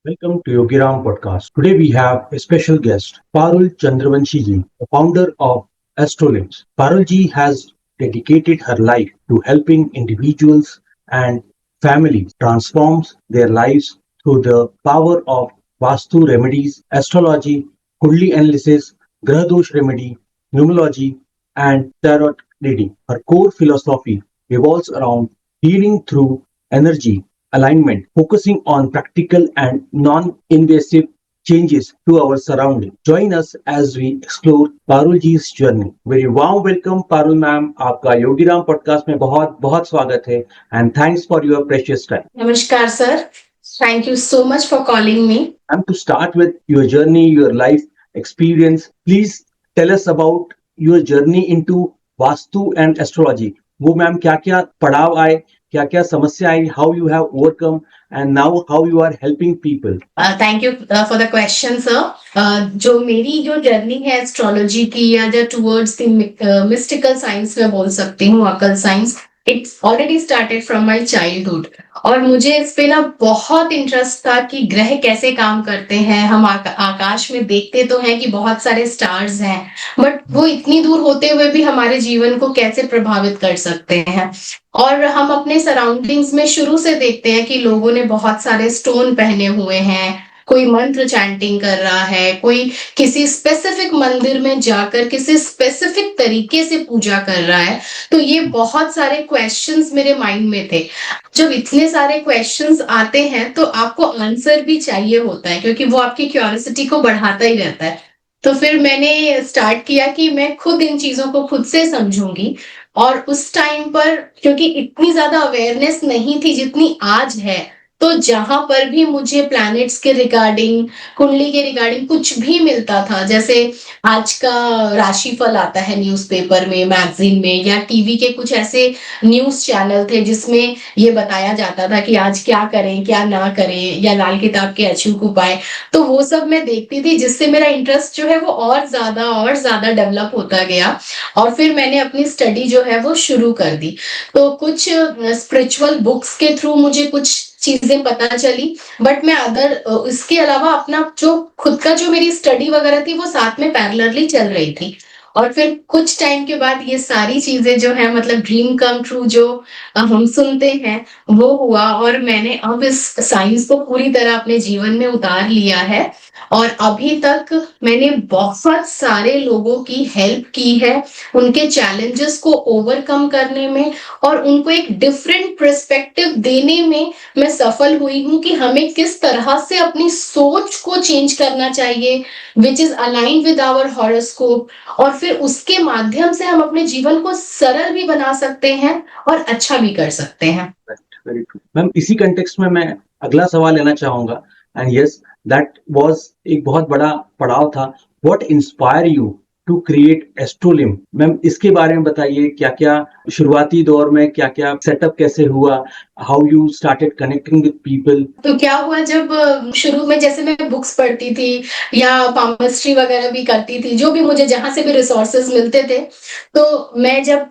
Welcome to Yogiram Podcast. Today we have a special guest, Parul Chandravanshi ji, the founder of Astrolims. Parul ji has dedicated her life to helping individuals and families transform their lives through the power of Vastu remedies, astrology, Kundli analysis, Grahadosh remedy, numerology, and tarot reading. Her core philosophy revolves around healing through energy alignment, focusing on practical and non-invasive changes to our surroundings. Join us as we explore Parul जी's journey. Very warm welcome Parul ma'am, आपका Yogiram podcast में बहुत बहुत स्वागत है and thanks for your precious time. Namaskar, sir. Thank you so much for calling me. And to start with your journey, your life experience, please tell us about your journey into Vastu and astrology. वो ma'am क्या क्या पड़ाव आए, क्या क्या समस्या आई, how you have overcome and now how you are helping people. Thank you for the question, sir. जो मेरी जो जर्नी है एस्ट्रोलॉजी की या जो टुवर्ड्स द मिस्टिकल साइंस में बोल सकती हूँ, अकल science, it's already started from my childhood. और मुझे इस पे ना बहुत इंटरेस्ट था कि ग्रह कैसे काम करते हैं। हम आकाश में देखते तो हैं कि बहुत सारे स्टार्स हैं, बट वो इतनी दूर होते हुए भी हमारे जीवन को कैसे प्रभावित कर सकते हैं। और हम अपने सराउंडिंग्स में शुरू से देखते हैं कि लोगों ने बहुत सारे स्टोन पहने हुए हैं, कोई मंत्र चैंटिंग कर रहा है, कोई किसी स्पेसिफिक मंदिर में जाकर किसी स्पेसिफिक तरीके से पूजा कर रहा है। तो ये बहुत सारे क्वेश्चंस मेरे माइंड में थे। जब इतने सारे क्वेश्चंस आते हैं तो आपको आंसर भी चाहिए होता है, क्योंकि वो आपकी क्यूरियोसिटी को बढ़ाता ही रहता है। तो फिर मैंने स्टार्ट किया कि मैं खुद इन चीजों को खुद से समझूंगी। और उस टाइम पर क्योंकि इतनी ज्यादा अवेयरनेस नहीं थी जितनी आज है, तो जहां पर भी मुझे प्लैनेट्स के रिगार्डिंग, कुंडली के रिगार्डिंग कुछ भी मिलता था, जैसे आज का राशिफल आता है न्यूज़पेपर में, मैगजीन में, या टीवी के कुछ ऐसे न्यूज चैनल थे जिसमें ये बताया जाता था कि आज क्या करें क्या ना करें, या लाल किताब के अछूत उपाय, तो वो सब मैं देखती थी, जिससे मेरा इंटरेस्ट जो है वो और ज्यादा डेवलप होता गया। और फिर मैंने अपनी स्टडी जो है वो शुरू कर दी। तो कुछ स्पिरिचुअल बुक्स के थ्रू मुझे कुछ चीजें पता चली, बट मैं इसके अलावा अपना जो खुद का जो मेरी स्टडी वगैरह थी वो साथ में पैरेलली चल रही थी। और फिर कुछ टाइम के बाद ये सारी चीजें जो है, मतलब ड्रीम कम ट्रू जो हम सुनते हैं, वो हुआ। और मैंने अब इस साइंस को पूरी तरह अपने जीवन में उतार लिया है। और अभी तक मैंने बहुत सारे लोगों की हेल्प की है, उनके चैलेंजेस को ओवरकम करने में और उनको एक डिफरेंट पर्सपेक्टिव देने में मैं सफल हुई हूँ कि हमें किस तरह से अपनी सोच को चेंज करना चाहिए, which is align with our horoscope. और फिर उसके माध्यम से हम अपने जीवन को सरल भी बना सकते हैं और अच्छा भी कर सकते हैं। Very true ma'am. इसी कंटेक्स्ट में मैं अगला सवाल लेना चाहूंगा एंड यस दैट वाज एक बहुत बड़ा पड़ाव था। What inspire you to create Astrolim? Ma'am इसके बारे में बताइए, क्या क्या शुरुआती दौर में क्या क्या सेटअप कैसे हुआ, how you started connecting with people? तो क्या हुआ, जब शुरू में जैसे मैं बुक्स पढ़ती थी या पामस्ट्री वगैरह भी करती थी, जो भी मुझे जहां से भी रिसोर्सेज मिलते थे, तो मैं जब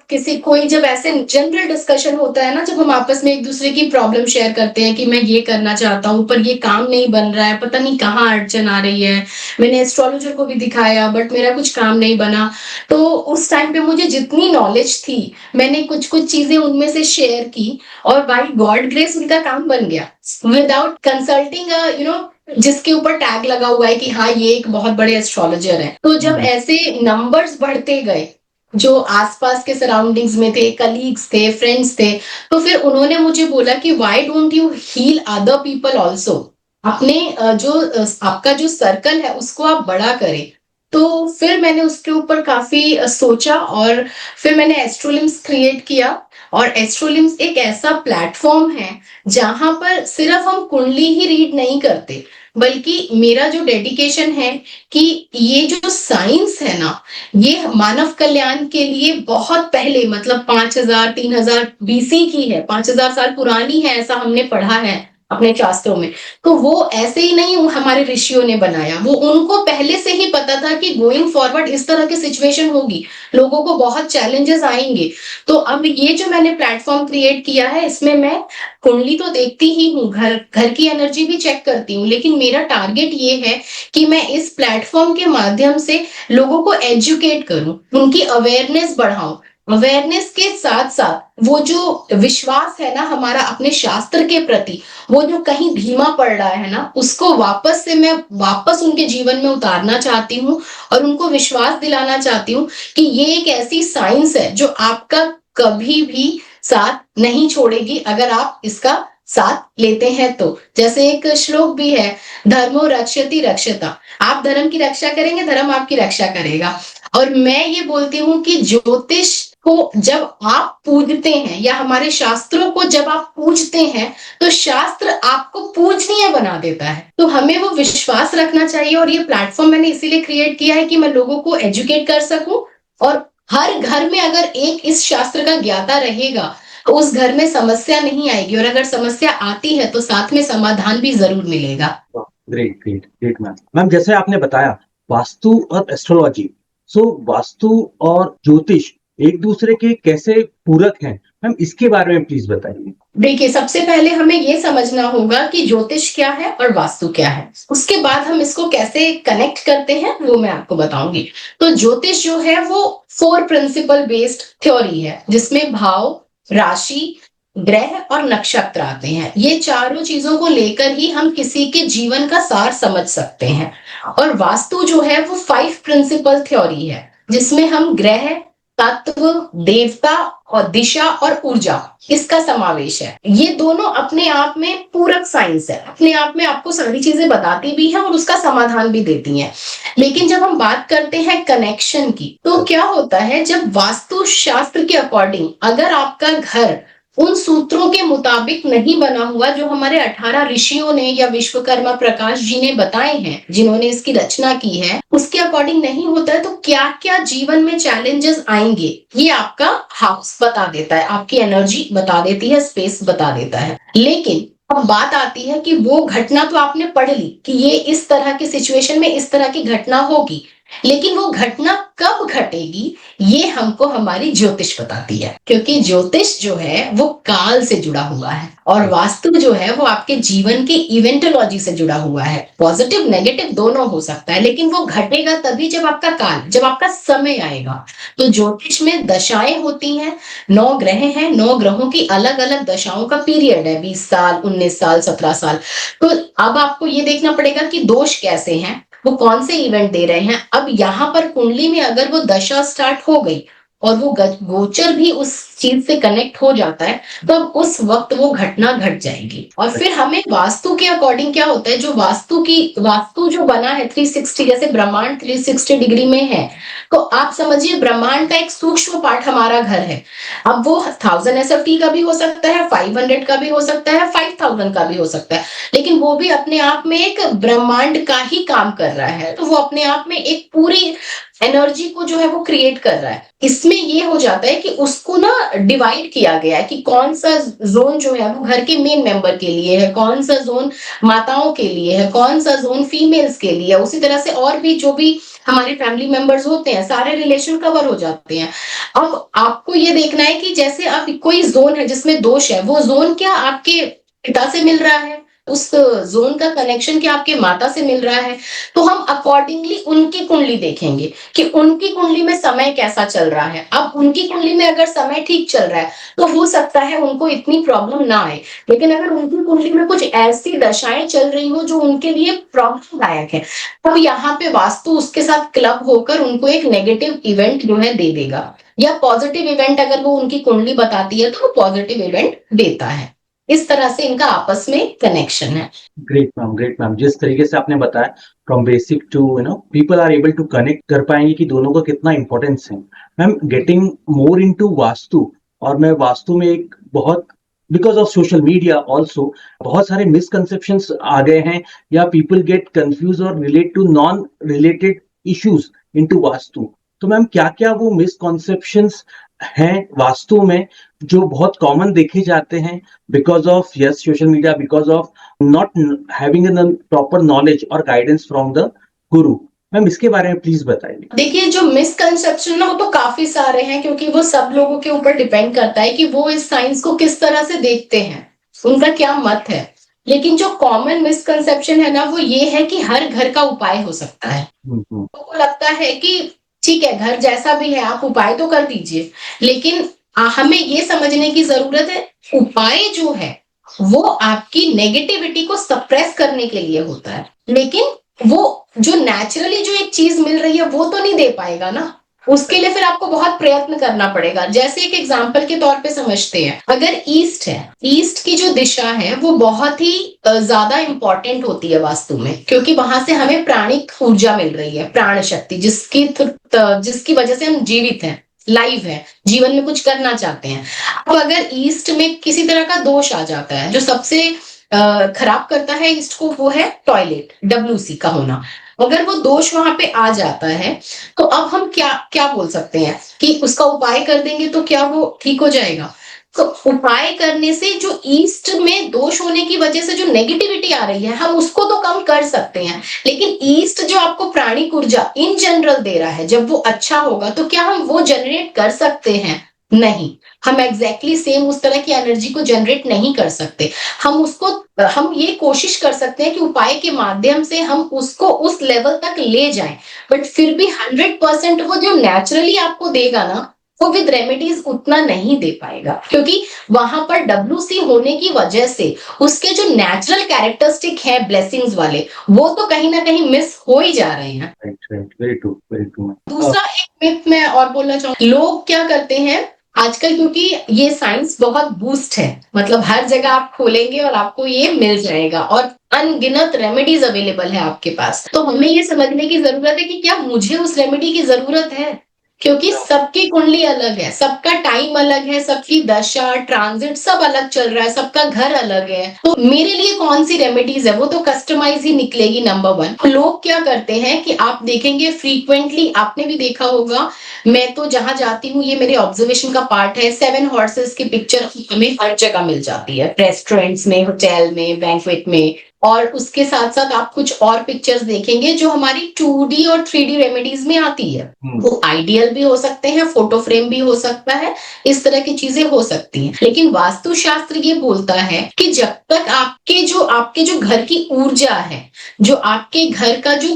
जब ऐसे जनरल डिस्कशन होता है ना, जब हम आपस में एक दूसरे की प्रॉब्लम शेयर करते हैं कि मैं ये करना चाहता हूँ पर ये काम नहीं बन रहा है, पता नहीं कहाँ अड़चन आ रही है, मैंने एस्ट्रोलॉजर को भी दिखाया बट मेरा कुछ काम नहीं बना। तो उस टाइम पे मुझे जितनी नॉलेज थी मैंने कुछ कुछ चीजें उनमें से शेयर की, और बाय गॉड ग्रेस उनका काम बन गया विदाउट कंसल्टिंग जिसके ऊपर टैग लगा हुआ है कि हाँ ये एक बहुत बड़े एस्ट्रोलॉजर है। तो जब ऐसे नंबर्स बढ़ते गए, जो आसपास के सराउंडिंग्स में थे, कलीग्स थे, फ्रेंड्स थे, तो फिर उन्होंने मुझे बोला कि why don't you heal other people also. अपने आपका जो सर्कल है उसको आप बड़ा करें। तो फिर मैंने उसके ऊपर काफी सोचा और फिर मैंने एस्ट्रोलिम्स क्रिएट किया। और एस्ट्रोलिम्स एक ऐसा प्लेटफॉर्म है जहां पर सिर्फ हम कुंडली ही रीड नहीं करते, बल्कि मेरा जो डेडिकेशन है कि ये जो साइंस है ना, ये मानव कल्याण के लिए बहुत पहले, मतलब 5000 3000 BC की है, 5000 साल पुरानी है, ऐसा हमने पढ़ा है। अपने शास्त्रों में, तो वो ऐसे ही नहीं हमारे ऋषियों ने बनाया, वो उनको पहले से ही पता था कि गोइंग फॉरवर्ड इस तरह की सिचुएशन होगी, लोगों को बहुत चैलेंजेस आएंगे। तो अब ये जो मैंने प्लेटफॉर्म क्रिएट किया है, इसमें मैं कुंडली तो देखती ही हूँ, घर घर की एनर्जी भी चेक करती हूँ, लेकिन मेरा टारगेट ये है कि मैं इस प्लेटफॉर्म के माध्यम से लोगों को एजुकेट करूं, उनकी अवेयरनेस बढ़ाऊं। अवेयरनेस के साथ साथ वो जो विश्वास है ना हमारा अपने शास्त्र के प्रति, वो जो कहीं धीमा पड़ रहा है ना, उसको वापस से मैं वापस उनके जीवन में उतारना चाहती हूँ और उनको विश्वास दिलाना चाहती हूँ कि ये एक ऐसी साइंस है जो आपका कभी भी साथ नहीं छोड़ेगी अगर आप इसका साथ लेते हैं तो। जैसे एक श्लोक भी है, धर्मो रक्षति रक्षता, आप धर्म की रक्षा करेंगे, धर्म आपकी रक्षा करेगा। और मैं ये बोलती हूँ कि ज्योतिष को जब आप पूजते हैं या हमारे शास्त्रों को जब आप पूजते हैं, तो शास्त्र आपको पूजनीय बना देता है। तो हमें वो विश्वास रखना चाहिए, और ये प्लेटफॉर्म मैंने इसीलिए क्रिएट किया है कि मैं लोगों को एजुकेट कर सकूं, और हर घर में अगर एक इस शास्त्र का ज्ञाता रहेगा तो उस घर में समस्या नहीं आएगी, और अगर समस्या आती है तो साथ में समाधान भी जरूर मिलेगा। Great great great ma'am. Ma'am जैसे आपने बताया वास्तु और एस्ट्रोलॉजी, सो वास्तु और ज्योतिष एक दूसरे के कैसे पूरक हैं, मैम इसके बारे में प्लीज बताइए। देखिए, सबसे पहले हमें ये समझना होगा कि ज्योतिष क्या है और वास्तु क्या है, उसके बाद हम इसको कैसे कनेक्ट करते हैं वो मैं आपको बताऊंगी। तो ज्योतिष जो है वो 4 प्रिंसिपल बेस्ड थ्योरी है, जिसमें भाव, राशि, ग्रह और नक्षत्र आते हैं। ये चारों चीजों को लेकर ही हम किसी के जीवन का सार समझ सकते हैं। और वास्तु जो है वो 5 प्रिंसिपल थ्योरी है, जिसमें हम ग्रह, तत्व, देवता और दिशा और ऊर्जा, इसका समावेश है। ये दोनों अपने आप में पूरक साइंस है, अपने आप में आपको सारी चीजें बताती भी हैं और उसका समाधान भी देती हैं। लेकिन जब हम बात करते हैं कनेक्शन की, तो क्या होता है, जब वास्तु शास्त्र के अकॉर्डिंग अगर आपका घर उन सूत्रों के मुताबिक नहीं बना हुआ जो हमारे 18 ऋषियों ने या विश्वकर्मा प्रकाश जी ने बताए हैं, जिन्होंने इसकी रचना की है, उसके अकॉर्डिंग नहीं होता है, तो क्या क्या जीवन में चैलेंजेस आएंगे ये आपका हाउस बता देता है, आपकी एनर्जी बता देती है, स्पेस बता देता है। लेकिन अब बात आती है कि वो घटना तो आपने पढ़ ली कि ये इस तरह की सिचुएशन में इस तरह की घटना होगी, लेकिन वो घटना कब घटेगी ये हमको हमारी ज्योतिष बताती है, क्योंकि ज्योतिष जो है वो काल से जुड़ा हुआ है और वास्तु जो है वो आपके जीवन के इवेंटोलॉजी से जुड़ा हुआ है। पॉजिटिव नेगेटिव दोनों हो सकता है, लेकिन वो घटेगा तभी जब आपका काल, जब आपका समय आएगा। तो ज्योतिष में दशाएं होती हैं, 9 ग्रह हैं, 9 ग्रहों की अलग अलग दशाओं का पीरियड है, 20 साल, 19 साल, 17 साल। तो अब आपको ये देखना पड़ेगा कि दोष कैसे हैं, वो कौन से इवेंट दे रहे हैं। अब यहाँ पर कुंडली में अगर वो दशा स्टार्ट हो गई और वो गोचर भी उस चीज से कनेक्ट हो जाता है, तो अब उस वक्त वो घटना घट जाएगी। और फिर हमें वास्तु के अकॉर्डिंग क्या होता है, जो वास्तु जो बना है 360, जैसे ब्रह्मांड 360 डिग्री में है, तो आप समझिए ब्रह्मांड का एक सूक्ष्म पार्ट हमारा घर है। अब वो 1000 SFT का भी हो सकता है, 500 का भी हो सकता है, 5000 का भी हो सकता है, लेकिन वो भी अपने आप में एक ब्रह्मांड का ही काम कर रहा है। तो वो अपने आप में एक पूरी एनर्जी को जो है वो क्रिएट कर रहा है। इसमें ये हो जाता है कि उसको ना डिवाइड किया गया है कि कौन सा जोन जो है वो घर के मेन मेंबर के लिए है, कौन सा जोन माताओं के लिए है, कौन सा जोन फीमेल्स के लिए है। उसी तरह से और भी जो भी हमारे फैमिली मेंबर्स होते हैं, सारे रिलेशन कवर हो जाते हैं। अब आपको ये देखना है कि जैसे अब कोई जोन है जिसमें दोष है, वो जोन क्या आपके पिता से मिल रहा है, उस जोन का कनेक्शन क्या आपके माता से मिल रहा है, तो हम अकॉर्डिंगली उनकी कुंडली देखेंगे कि उनकी कुंडली में समय कैसा चल रहा है। अब उनकी कुंडली में अगर समय ठीक चल रहा है तो हो सकता है उनको इतनी प्रॉब्लम ना आए, लेकिन अगर उनकी कुंडली में कुछ ऐसी दशाएं चल रही हो जो उनके लिए प्रॉब्लमदायक है, तब यहाँ पे वास्तु उसके साथ क्लब होकर उनको एक नेगेटिव इवेंट जो है दे देगा, या पॉजिटिव इवेंट अगर वो उनकी कुंडली बताती है तो वो पॉजिटिव इवेंट देता है। इस तरह से इनका आपस में कनेक्शन है। Great ma'am, great ma'am. जिस तरीके से आपने बताया from basic to people are able to connect कर पाएंगे कि दोनों का कितना इंपॉर्टेंस है। Ma'am getting more into vastu, और मैं वास्तु में एक बहुत because of social media also बहुत सारे मिसकंसेप्शंस आ गए हैं, या पीपल गेट कंफ्यूज और relate to non related issues into vastu. तो मैम क्या क्या वो मिसकॉन्सेप्शंस हैं वास्तु में जो बहुत कॉमन देखे जाते हैं because of yes social media, because of not having proper knowledge और guidance from the Guru. Ma'am इसके बारे में प्लीज बताइए। देखिए, जो मिसकंसेप्शन ना, वो तो काफी सारे हैं, क्योंकि वो सब लोगों के ऊपर डिपेंड करता है कि वो इस साइंस को किस तरह से देखते हैं, उनका क्या मत है। लेकिन जो कॉमन मिसकंसेप्शन है ना, वो ये है कि हर घर का उपाय हो सकता है। लोगों को लगता है कि ठीक है, घर जैसा भी है आप उपाय तो कर दीजिए, लेकिन हमें ये समझने की जरूरत है, उपाय जो है वो आपकी नेगेटिविटी को सप्रेस करने के लिए होता है, लेकिन वो जो नेचुरली जो एक चीज मिल रही है वो तो नहीं दे पाएगा ना। उसके लिए फिर आपको बहुत प्रयत्न करना पड़ेगा। जैसे एक एग्जाम्पल के तौर पे समझते हैं, अगर ईस्ट है, ईस्ट की जो दिशा है वो बहुत ही ज्यादा इंपॉर्टेंट होती है वास्तु में, क्योंकि वहां से हमें प्राणिक ऊर्जा मिल रही है, प्राण शक्ति, जिसकी वजह से हम जीवित हैं, लाइव है, जीवन में कुछ करना चाहते हैं। अब अगर ईस्ट में किसी तरह का दोष आ जाता है, जो सबसे खराब करता है ईस्ट को, वो है टॉयलेट, WC का होना। अगर वो दोष वहां पे आ जाता है, तो अब हम क्या क्या बोल सकते हैं कि उसका उपाय कर देंगे तो क्या वो ठीक हो जाएगा? तो उपाय करने से जो ईस्ट में दोष होने की वजह से जो नेगेटिविटी आ रही है, हम उसको तो कम कर सकते हैं, लेकिन ईस्ट जो आपको प्राणिक ऊर्जा इन जनरल दे रहा है, जब वो अच्छा होगा तो क्या हम वो जनरेट कर सकते हैं? नहीं, हम एग्जैक्टली सेम उस तरह की एनर्जी को जनरेट नहीं कर सकते। हम ये कोशिश कर सकते हैं कि उपाय के माध्यम से हम उसको उस लेवल तक ले जाएं, बट फिर भी 100% वो जो नेचुरली आपको देगा ना, वो विद रेमेडीज उतना नहीं दे पाएगा, क्योंकि वहां पर WC होने की वजह से उसके जो नेचुरल कैरेक्टरिस्टिक है ब्लेसिंग्स वाले, वो तो कहीं ना कहीं मिस हो ही जा रहे हैं। Very true, very true. दूसरा एक मिथ मैं और बोलना चाहूंगी, लोग क्या करते हैं आजकल, क्योंकि ये साइंस बहुत बूस्ट है, मतलब हर जगह आप खोलेंगे और आपको ये मिल जाएगा, और अनगिनत रेमेडीज अवेलेबल है आपके पास, तो हमें ये समझने की जरूरत है कि क्या मुझे उस रेमेडी की जरूरत है, क्योंकि सबकी कुंडली अलग है, सबका टाइम अलग है, सबकी दशा ट्रांजिट सब अलग चल रहा है, सबका घर अलग है, तो मेरे लिए कौन सी रेमेडीज है वो तो कस्टमाइज ही निकलेगी। नंबर 1, लोग क्या करते हैं कि आप देखेंगे फ्रीक्वेंटली, आपने भी देखा होगा, मैं तो जहां जाती हूँ, ये मेरे ऑब्जर्वेशन का पार्ट है, 7 हॉर्सेस की पिक्चर हमें हर जगह मिल जाती है, रेस्टोरेंट्स में, होटल में, बैंक्वेट में, और उसके साथ साथ आप कुछ और पिक्चर्स देखेंगे जो हमारी 2D और 3D रेमेडीज में आती है। वो आइडियल भी हो सकते हैं, फोटो फ्रेम भी हो सकता है, इस तरह की चीजें हो सकती हैं, लेकिन वास्तुशास्त्र ये बोलता है कि जब तक आपके जो घर की ऊर्जा है, जो आपके घर का जो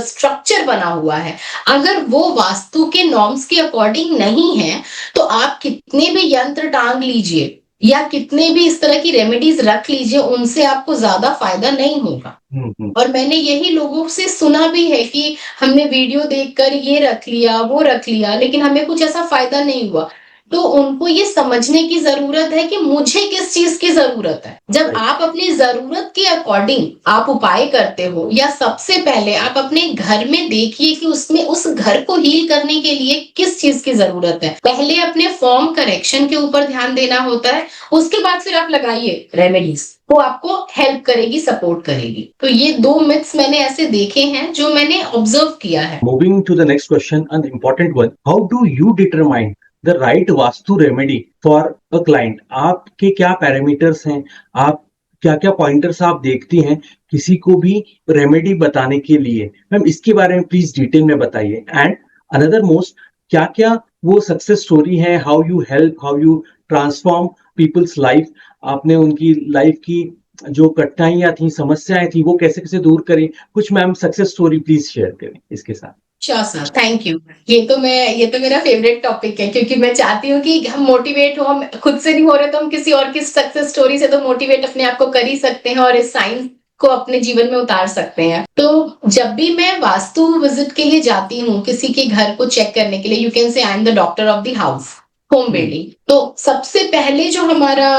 स्ट्रक्चर बना हुआ है, अगर वो वास्तु के नॉर्म्स के अकॉर्डिंग नहीं है, तो आप कितने भी यंत्र टांग लीजिए या कितने भी इस तरह की रेमेडीज रख लीजिए, उनसे आपको ज्यादा फायदा नहीं होगा। और मैंने यही लोगों से सुना भी है कि हमने वीडियो देखकर ये रख लिया, वो रख लिया, लेकिन हमें कुछ ऐसा फायदा नहीं हुआ। तो उनको ये समझने की जरूरत है कि मुझे किस चीज की जरूरत है। जब आप अपनी जरूरत के अकॉर्डिंग आप उपाय करते हो, या सबसे पहले आप अपने घर में देखिए कि उसमें उस घर को हील करने के लिए किस चीज की जरूरत है। पहले अपने फॉर्म करेक्शन के ऊपर ध्यान देना होता है, उसके बाद फिर आप लगाइए रेमेडीज, वो आपको हेल्प करेगी, सपोर्ट करेगी। तो ये 2 मिथ्स मैंने ऐसे देखे हैं जो मैंने ऑब्जर्व किया है। Moving to the next question, an important one, how do you determine the right vastu remedy for a client? आपके क्या पैरामीटर्स हैं, आप क्या क्या पॉइंटर्स आप देखती हैं किसी को भी रेमेडी बताने के लिए? मैम इसके बारे में प्लीज डिटेल में बताइए। एंड अनदर मोस्ट, क्या क्या वो सक्सेस स्टोरी है, how you help, how you transform people's life, आपने उनकी लाइफ की जो कठिनाइयां थी, समस्याएं थी, वो कैसे कैसे दूर करें? कुछ ma'am success story please share करें इसके साथ। Sure sir, thank you. ये तो मेरा फेवरेट टॉपिक है, क्योंकि मैं चाहती हूँ कि हम मोटिवेट हो, हम खुद से नहीं हो रहे तो हम किसी और की सक्सेस स्टोरी से तो मोटिवेट अपने आप को कर ही सकते हैं, और इस साइंस को अपने जीवन में उतार सकते हैं। तो जब भी मैं वास्तु विजिट के लिए जाती हूँ, किसी के घर को चेक करने के लिए, you can say I am the doctor of the house, home building. तो सबसे पहले जो हमारा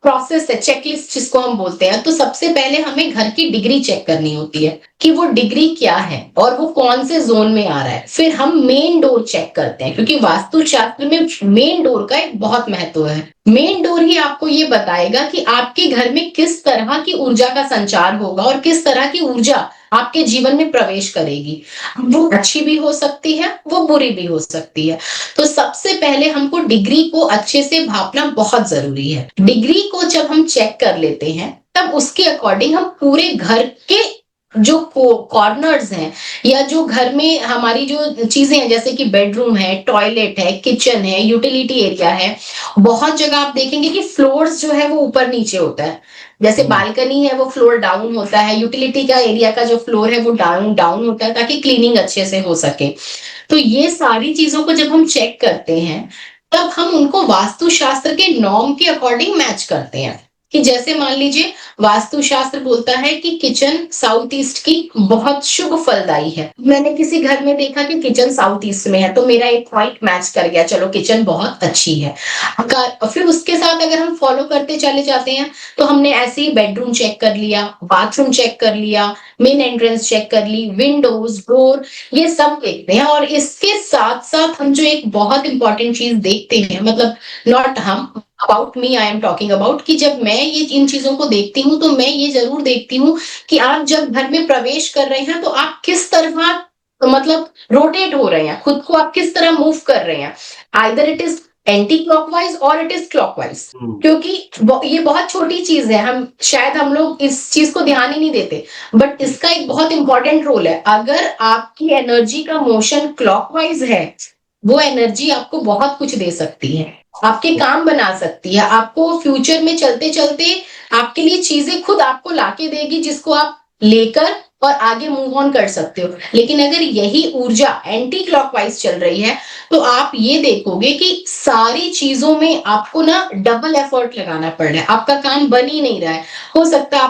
प्रोसेस है, चेकलिस्ट जिसको हम बोलते हैं, तो सबसे पहले हमें घर की डिग्री चेक करनी होती है। कि वो डिग्री क्या है और वो कौन से जोन में आ रहा है। फिर हम मेन डोर चेक करते हैं, क्योंकि वास्तुशास्त्र में मेन डोर का एक बहुत महत्व है। मेन डोर ही आपको ये बताएगा कि आपके घर में किस तरह की ऊर्जा का संचार होगा और किस तरह की ऊर्जा आपके जीवन में प्रवेश करेगी। वो अच्छी भी हो सकती है, वो बुरी भी हो सकती है। तो सबसे पहले हमको डिग्री को अच्छे से भापना बहुत जरूरी है। डिग्री को जब हम चेक कर लेते हैं, तब उसके अकॉर्डिंग हम पूरे घर के जो कॉर्नर्स हैं या जो घर में हमारी जो चीजें हैं, जैसे कि बेडरूम है, टॉयलेट है, किचन है, यूटिलिटी एरिया है, बहुत जगह आप देखेंगे कि फ्लोर्स जो है वो ऊपर नीचे होता है। जैसे बालकनी है वो फ्लोर डाउन होता है, यूटिलिटी का एरिया का जो फ्लोर है वो डाउन डाउन होता है, ताकि क्लीनिंग अच्छे से हो सके। तो ये सारी चीजों को जब हम चेक करते हैं, तब हम उनको वास्तुशास्त्र के नॉर्म के अकॉर्डिंग मैच करते हैं। कि जैसे मान लीजिए वास्तुशास्त्र बोलता है कि किचन साउथ ईस्ट की बहुत शुभ फलदायी है। मैंने किसी घर में देखा कि किचन साउथ ईस्ट में है, तो मेरा एक पॉइंट मैच कर गया, चलो किचन बहुत अच्छी है। फिर उसके साथ अगर हम फॉलो करते चले जाते हैं, तो हमने ऐसे ही बेडरूम चेक कर लिया, बाथरूम चेक कर लिया, मेन एंट्रेंस चेक कर ली, विंडोज, डोर, ये सब देखते हैं। और इसके साथ साथ हम जो एक बहुत इंपॉर्टेंट चीज देखते हैं, मतलब नॉट हम, about me I am talking about, कि जब मैं ये इन चीजों को देखती हूँ, तो मैं ये जरूर देखती हूँ कि आप जब घर में प्रवेश कर रहे हैं, तो आप किस तरह मतलब रोटेट हो रहे हैं, खुद को आप किस तरह मूव कर रहे हैं। Either it is anti clockwise और इट इज क्लॉकवाइज। क्योंकि ये बहुत छोटी चीज है, हम शायद हम लोग इस चीज को ध्यान ही नहीं देते, बट इसका एक बहुत इंपॉर्टेंट रोल है। अगर आपकी एनर्जी का मोशन क्लॉकवाइज है, वो एनर्जी आपको बहुत कुछ दे सकती है, आपके काम बना सकती है, आपको फ्यूचर में चलते चलते आपके लिए चीजें खुद आपको लाके देगी, जिसको आप लेकर और आगे मूव ऑन कर सकते हो। लेकिन अगर यही ऊर्जा एंटी क्लॉकवाइज चल रही है, तो आप ये देखोगे कि सारी चीजों में आपको ना डबल एफर्ट लगाना पड़ रहा है, आपका काम बन ही नहीं रहा है। हो सकता है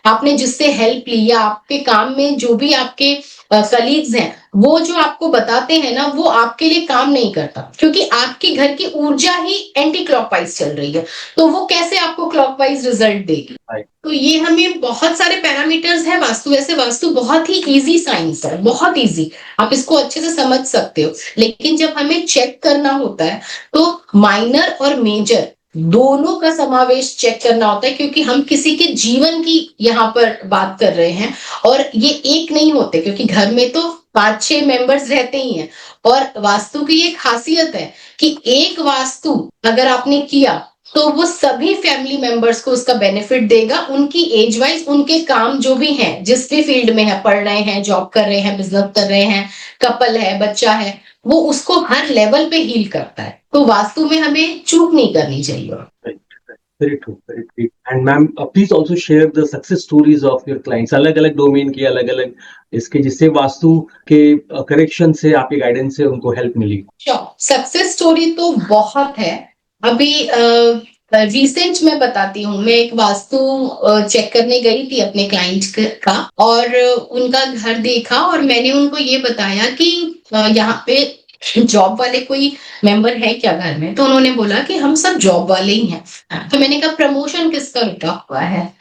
आपने जिससे हेल्प ली या आपके काम में जो भी आपके कलीग्स हैं, वो जो आपको बताते हैं ना, वो आपके लिए काम नहीं करता, क्योंकि आपके घर की ऊर्जा ही एंटी क्लॉकवाइज चल रही है। तो वो कैसे आपको क्लॉकवाइज रिजल्ट देगी। तो ये हमें बहुत सारे पैरामीटर्स हैं। वैसे वास्तु बहुत ही इजी साइंस है, बहुत इजी, आप इसको अच्छे से समझ सकते हो। लेकिन जब हमें चेक करना होता है, तो माइनर और मेजर दोनों का समावेश चेक करना होता है, क्योंकि हम किसी के जीवन की यहाँ पर बात कर रहे हैं। और ये एक नहीं होते, क्योंकि घर में तो 5-6 मेंबर्स रहते ही हैं। और वास्तु की ये खासियत है कि एक वास्तु अगर आपने किया, तो वो सभी फैमिली मेंबर्स को उसका बेनिफिट देगा, उनकी एज वाइज, उनके काम जो भी हैं, जिस भी फील्ड में है, पढ़ रहे हैं, जॉब कर रहे हैं, बिजनेस कर रहे हैं, कपल है, बच्चा है, वो उसको हर लेवल पे हील करता है। तो वास्तु में हमें चूक नहीं करनी चाहिए। Very true, very true. And ma'am, please also share the success stories of your clients. अलग-अलग डोमेन के अलग-अलग इसके, जिससे वास्तु के करेक्शन से, आपके गाइडेंस से उनको हेल्प मिली। सक्सेस स्टोरी तो बहुत है। अभी रिसेंट मैं बताती हूँ, मैं एक वास्तु चेक करने गई थी अपने क्लाइंट का, और उनका घर देखा, और मैंने उनको ये बताया कि यहाँ पे जॉब वाले कोई मेंबर है क्या घर में। तो उन्होंने बोला कि हम सब जॉब वाले ही हैं। तो मैंने कहा प्रमोशन किसका रुका हुआ है।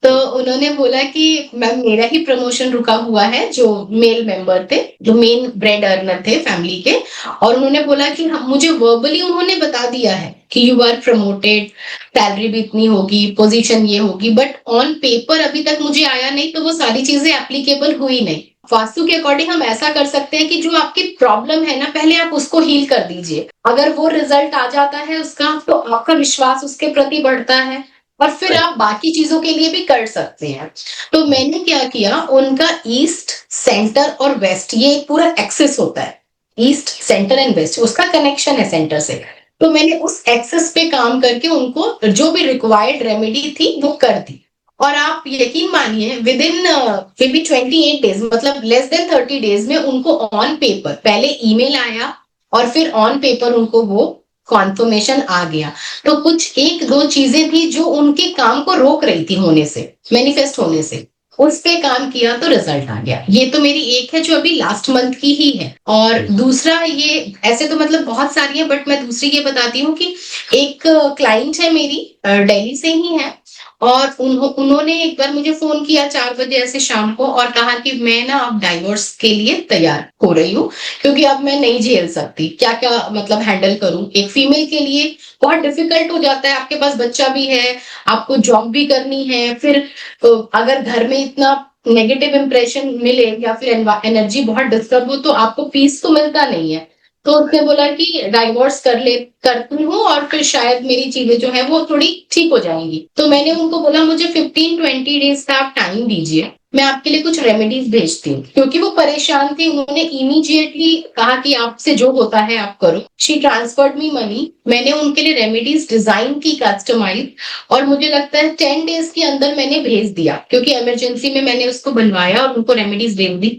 तो उन्होंने बोला कि मैम मेरा ही प्रमोशन रुका हुआ है, जो मेल मेंबर थे, जो मेन ब्रेड अर्नर थे फैमिली के। और उन्होंने बोला कि मुझे वर्बली उन्होंने बता दिया है कि यू आर प्रमोटेड, सैलरी भी इतनी होगी, पोजीशन ये होगी, बट ऑन पेपर अभी तक मुझे आया नहीं, तो वो सारी चीजें एप्लीकेबल हुई नहीं। वास्तु के अकॉर्डिंग हम ऐसा कर सकते हैं कि जो आपकी प्रॉब्लम है ना, पहले आप उसको हील कर दीजिए। अगर वो रिजल्ट आ जाता है उसका, तो आपका विश्वास उसके प्रति बढ़ता है, और फिर आप बाकी चीजों के लिए भी कर सकते हैं। तो मैंने क्या किया, उनका ईस्ट, सेंटर और वेस्ट, ये एक पूरा एक्सेस होता है, ईस्ट, सेंटर एंड वेस्ट, उसका कनेक्शन है सेंटर से। तो मैंने उस एक्सेस पे काम करके उनको जो भी रिक्वायर्ड रेमेडी थी वो कर दी। और आप यकीन मानिए, with in may be 28 days, मतलब लेस देन 30 डेज में उनको ऑन पेपर, पहले ईमेल आया और फिर ऑन पेपर उनको वो कॉन्फर्मेशन आ गया। तो कुछ 1-2 चीजें थी जो उनके काम को रोक रही थी होने से, मैनिफेस्ट होने से, उस पे काम किया तो रिजल्ट आ गया। ये तो मेरी एक है जो अभी लास्ट मंथ की ही है। और दूसरा, ये ऐसे तो मतलब बहुत सारी है, बट मैं दूसरी ये बताती हूँ कि एक क्लाइंट है मेरी, दिल्ली से ही है, और उन्होंने एक बार मुझे फोन किया 4 बजे ऐसे शाम को और कहा कि मैं ना अब डाइवोर्स के लिए तैयार हो रही हूँ, क्योंकि अब मैं नहीं झेल सकती, क्या क्या मतलब हैंडल करूं। एक फीमेल के लिए बहुत डिफिकल्ट हो जाता है, आपके पास बच्चा भी है, आपको जॉब भी करनी है, फिर अगर घर में इतना नेगेटिव इंप्रेशन मिले या फिर एनर्जी बहुत डिस्टर्ब हो तो आपको पीस तो मिलता नहीं है। तो उसने बोला कि डाइवोर्स करती हूँ और फिर शायद मेरी चीजें जो है वो थोड़ी ठीक हो जाएंगी। तो मैंने उनको बोला मुझे 15-20 डेज का आप टाइम दीजिए, मैं आपके लिए कुछ रेमेडीज भेजती हूँ, क्योंकि वो परेशान थी। उन्होंने इमीडिएटली कहा कि आपसे जो होता है आप करो। शी ट्रांसफर्ड मी मनी, मैंने उनके लिए रेमेडीज डिजाइन की कस्टमाइज, और मुझे लगता है 10 डेज के अंदर मैंने भेज दिया, क्योंकि इमरजेंसी में मैंने उसको बनवाया और उनको रेमेडीज दे दी।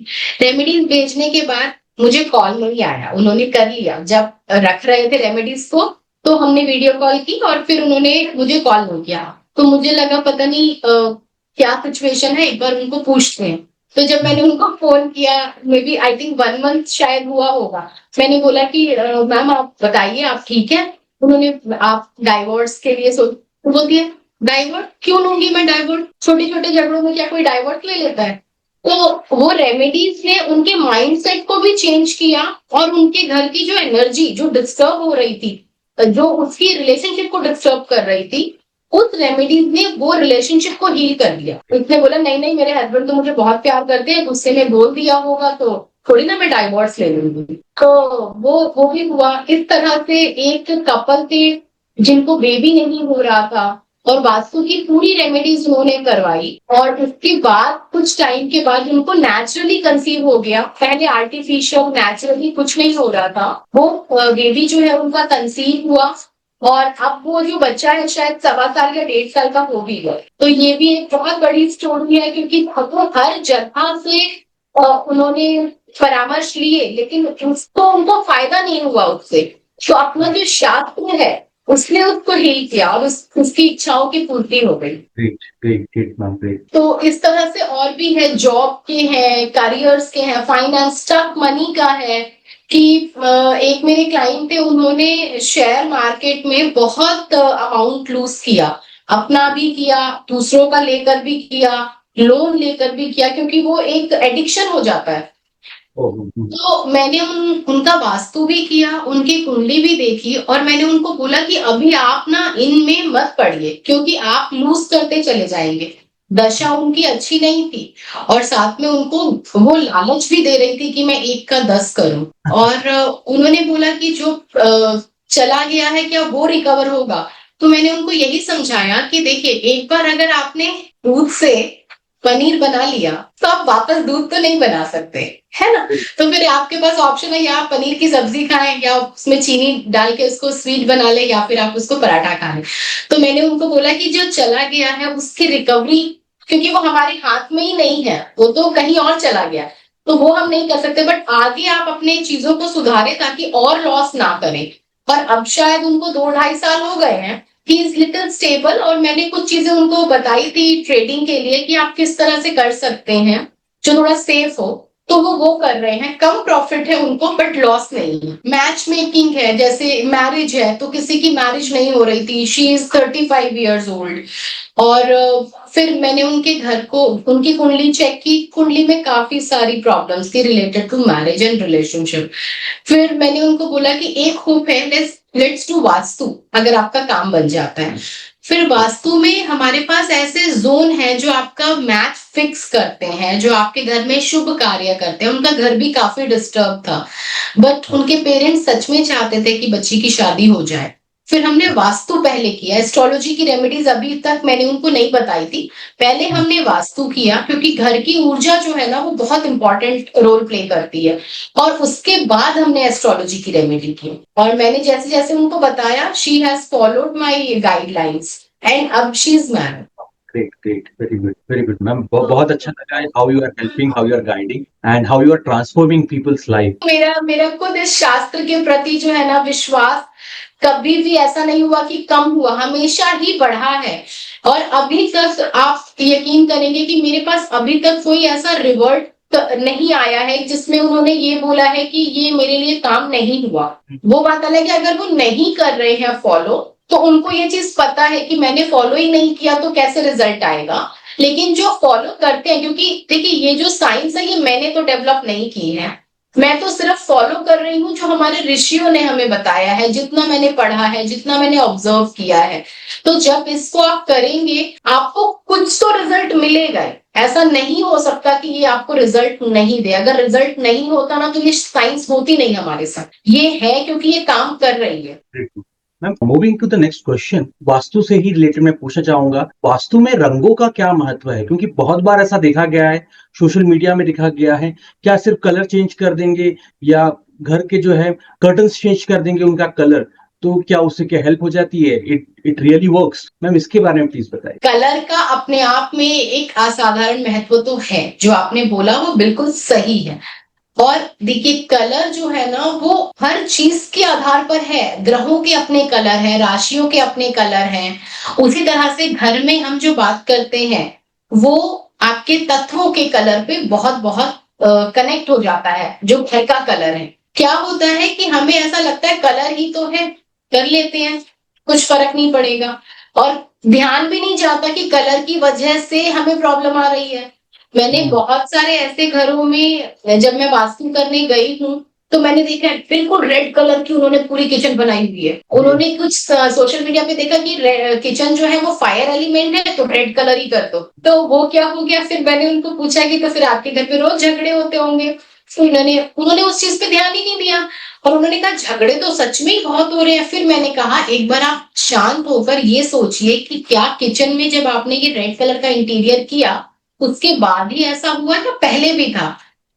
रेमेडीज भेजने के बाद मुझे कॉल नहीं आया, उन्होंने कर लिया। जब रख रहे थे रेमेडीज को तो हमने वीडियो कॉल की और फिर उन्होंने मुझे कॉल नहीं किया। तो मुझे लगा पता नहीं क्या सिचुएशन है, एक बार उनको पूछते हैं। तो जब मैंने उनको फोन किया, maybe I think 1 month शायद हुआ होगा, मैंने बोला कि मैम आप बताइए आप ठीक है। उन्होंने आप डाइवोर्स के लिए सोच, तो बोलती है डाइवोर्स क्यों लूंगी मैं, डाइवोर्स छोटे छोटे झगड़ों में क्या कोई डाइवोर्स ले लेता है। तो वो रेमेडीज ने उनके माइंडसेट को भी चेंज किया, और उनके घर की जो एनर्जी जो डिस्टर्ब हो रही थी, जो उसकी रिलेशनशिप को डिस्टर्ब कर रही थी, उस रेमेडीज ने वो रिलेशनशिप को हील कर दिया। उसने बोला नहीं नहीं, मेरे हस्बैंड तो मुझे बहुत प्यार करते हैं, गुस्से में बोल दिया होगा तो थोड़ी ना मैं डाइवोर्स ले लूंगी। तो वो भी हुआ। इस तरह से एक कपल थे जिनको बेबी नहीं हो रहा था, और वास्तु की पूरी रेमेडीज उन्होंने करवाई, और उसके बाद कुछ टाइम के बाद उनको नेचुरली कंसीव हो गया। पहले आर्टिफिशियल, नेचुरली कुछ नहीं हो रहा था, वो बेबी जो है उनका कंसीव हुआ, और अब वो जो बच्चा है शायद 1.25 साल या 1.5 साल का हो भी गया। तो ये भी एक बहुत बड़ी स्टोरी है, क्योंकि वो हर जगह से उन्होंने परामर्श लिए, लेकिन उसको उनको फायदा नहीं हुआ उससे। तो अपना जो शास्त्र है उसने उसको हील किया और उसकी इच्छाओं की पूर्ति हो गई। Great, great, great, ma'am. Great. तो इस तरह से और भी है, जॉब के हैं, करियर्स के हैं, फाइनेंस, स्टक मनी का है। कि एक मेरे क्लाइंट थे, उन्होंने शेयर मार्केट में बहुत अमाउंट लूज किया, अपना भी किया, दूसरों का लेकर भी किया, लोन लेकर भी किया, क्योंकि वो एक एडिक्शन हो जाता है। Oh, तो मैंने उनका वास्तु भी किया, उनकी कुंडली भी देखी, और मैंने उनको बोला कि अभी आप ना इनमें मत पड़िए, क्योंकि आप लूज करते चले जाएंगे। दशा उनकी अच्छी नहीं थी, और साथ में उनको वो लालच भी दे रही थी कि मैं 1 का 10 करूं। और उन्होंने बोला कि जो चला गया है क्या वो रिकवर होगा। तो मैंने उनको यही समझाया कि देखिए, एक बार अगर आपने दूध से पनीर बना लिया तो आप वापस दूध तो नहीं बना सकते, है ना। तो फिर आपके पास ऑप्शन है, या आप पनीर की सब्जी खाएं, या उसमें चीनी डाल के उसको स्वीट बना ले, या फिर आप उसको पराठा खा लें। तो मैंने उनको बोला कि जो चला गया है उसकी रिकवरी, क्योंकि वो हमारे हाथ में ही नहीं है, वो तो कहीं और चला गया, तो वो हम नहीं कर सकते। बट आगे आप अपने चीजों को सुधारें ताकि और लॉस ना करें। और अब शायद उनको 2-2.5 साल हो गए हैं, ही इज लिटिल स्टेबल, और मैंने कुछ चीजें उनको बताई थी ट्रेडिंग के लिए कि आप किस तरह से कर सकते हैं जो थोड़ा सेफ हो। तो वो कर रहे हैं, कम प्रॉफिट है उनको बट लॉस नहीं है। मैच मेकिंग है, जैसे मैरिज है, तो किसी की मैरिज नहीं हो रही थी, शी इज 35 years old, और फिर मैंने उनके घर को, उनकी कुंडली चेक की, कुंडली में काफी सारी प्रॉब्लम्स थी related to marriage and relationship. फिर मैंने उनको बोला कि एक होप है, लेट्स डू वास्तु, अगर आपका काम बन जाता है। फिर वास्तु में हमारे पास ऐसे जोन हैं जो आपका मैच फिक्स करते हैं, जो आपके घर में शुभ कार्य करते हैं। उनका घर भी काफी डिस्टर्ब था, बट उनके पेरेंट्स सच में चाहते थे कि बच्ची की शादी हो जाए। फिर हमने वास्तु पहले किया, एस्ट्रोलॉजी की रेमेडीज अभी तक मैंने उनको नहीं बताई थी। पहले हमने वास्तु किया, क्योंकि घर की ऊर्जा जो है ना वो बहुत इंपॉर्टेंट रोल प्ले करती है, और उसके बाद हमने एस्ट्रोलॉजी की रेमेडी की। और मैंने जैसे जैसे उनको बताया, she has followed my guidelines, and अब she is married. great, great. Very good, ma'am. बहुत अच्छा लगा है how you are helping, how you are guiding, and how you are transforming people's life. मेरा मेरा खुद इस शास्त्र के प्रति जो है ना विश्वास कभी भी ऐसा नहीं हुआ कि कम हुआ, हमेशा ही बढ़ा है। और अभी तक आप यकीन करेंगे कि मेरे पास अभी तक कोई ऐसा रिवर्ट नहीं आया है जिसमें उन्होंने ये बोला है कि ये मेरे लिए काम नहीं हुआ। वो बात अलग है, अगर वो नहीं कर रहे हैं फॉलो, तो उनको ये चीज पता है कि मैंने फॉलो ही नहीं किया तो कैसे रिजल्ट आएगा। लेकिन जो फॉलो करते हैं, क्योंकि देखिए ये जो साइंस है ये मैंने तो डेवलप नहीं की है, मैं तो सिर्फ फॉलो कर रही हूँ जो हमारे ऋषियों ने हमें बताया है, जितना मैंने पढ़ा है, जितना मैंने ऑब्जर्व किया है। तो जब इसको आप करेंगे आपको कुछ तो रिजल्ट मिलेगा ही। ऐसा नहीं हो सकता कि ये आपको रिजल्ट नहीं दे। अगर रिजल्ट नहीं होता ना तो ये साइंस होती नहीं हमारे साथ। ये है क्योंकि ये काम कर रही है। Ma'am, moving to the next question, vastu से ही रिलेटेड मैं पूछना चाहूंगा, वास्तु में रंगों का क्या महत्व है? क्योंकि बहुत बार ऐसा देखा गया है, सोशल मीडिया में देखा गया है, क्या सिर्फ कलर चेंज कर देंगे या घर के जो है कर्टन्स चेंज कर देंगे उनका कलर, तो क्या उससे क्या हेल्प हो जाती है? It really works? मैम, इसके बारे में प्लीज बताइए। कलर का अपने आप में एक असाधारण महत्व तो है, जो आपने बोला वो बिल्कुल सही है। और देखिए कलर जो है ना वो हर चीज के आधार पर है। ग्रहों के अपने कलर हैं, राशियों के अपने कलर हैं। उसी तरह से घर में हम जो बात करते हैं वो आपके तत्वों के कलर पे बहुत बहुत कनेक्ट हो जाता है। जो घर का कलर है, क्या होता है कि हमें ऐसा लगता है कलर ही तो है, कर लेते हैं, कुछ फर्क नहीं पड़ेगा। और ध्यान भी नहीं जाता कि कलर की वजह से हमें प्रॉब्लम आ रही है। मैंने बहुत सारे ऐसे घरों में जब मैं वास्तु करने गई हूँ तो मैंने देखा है बिल्कुल रेड कलर की उन्होंने पूरी किचन बनाई हुई है। उन्होंने कुछ सोशल मीडिया पे देखा कि किचन जो है वो फायर एलिमेंट है तो रेड कलर ही कर दो। तो वो क्या हो गया, फिर मैंने उनको पूछा कि तो फिर आपके घर पे रोज झगड़े होते होंगे। तो उन्होंने उस चीज पे ध्यान ही नहीं दिया। और उन्होंने कहा झगड़े तो सच में ही बहुत हो रहे हैं। फिर मैंने कहा एक बार आप शांत होकर ये सोचिए कि क्या किचन में जब आपने ये रेड कलर का इंटीरियर किया उसके बाद ही ऐसा हुआ या पहले भी था?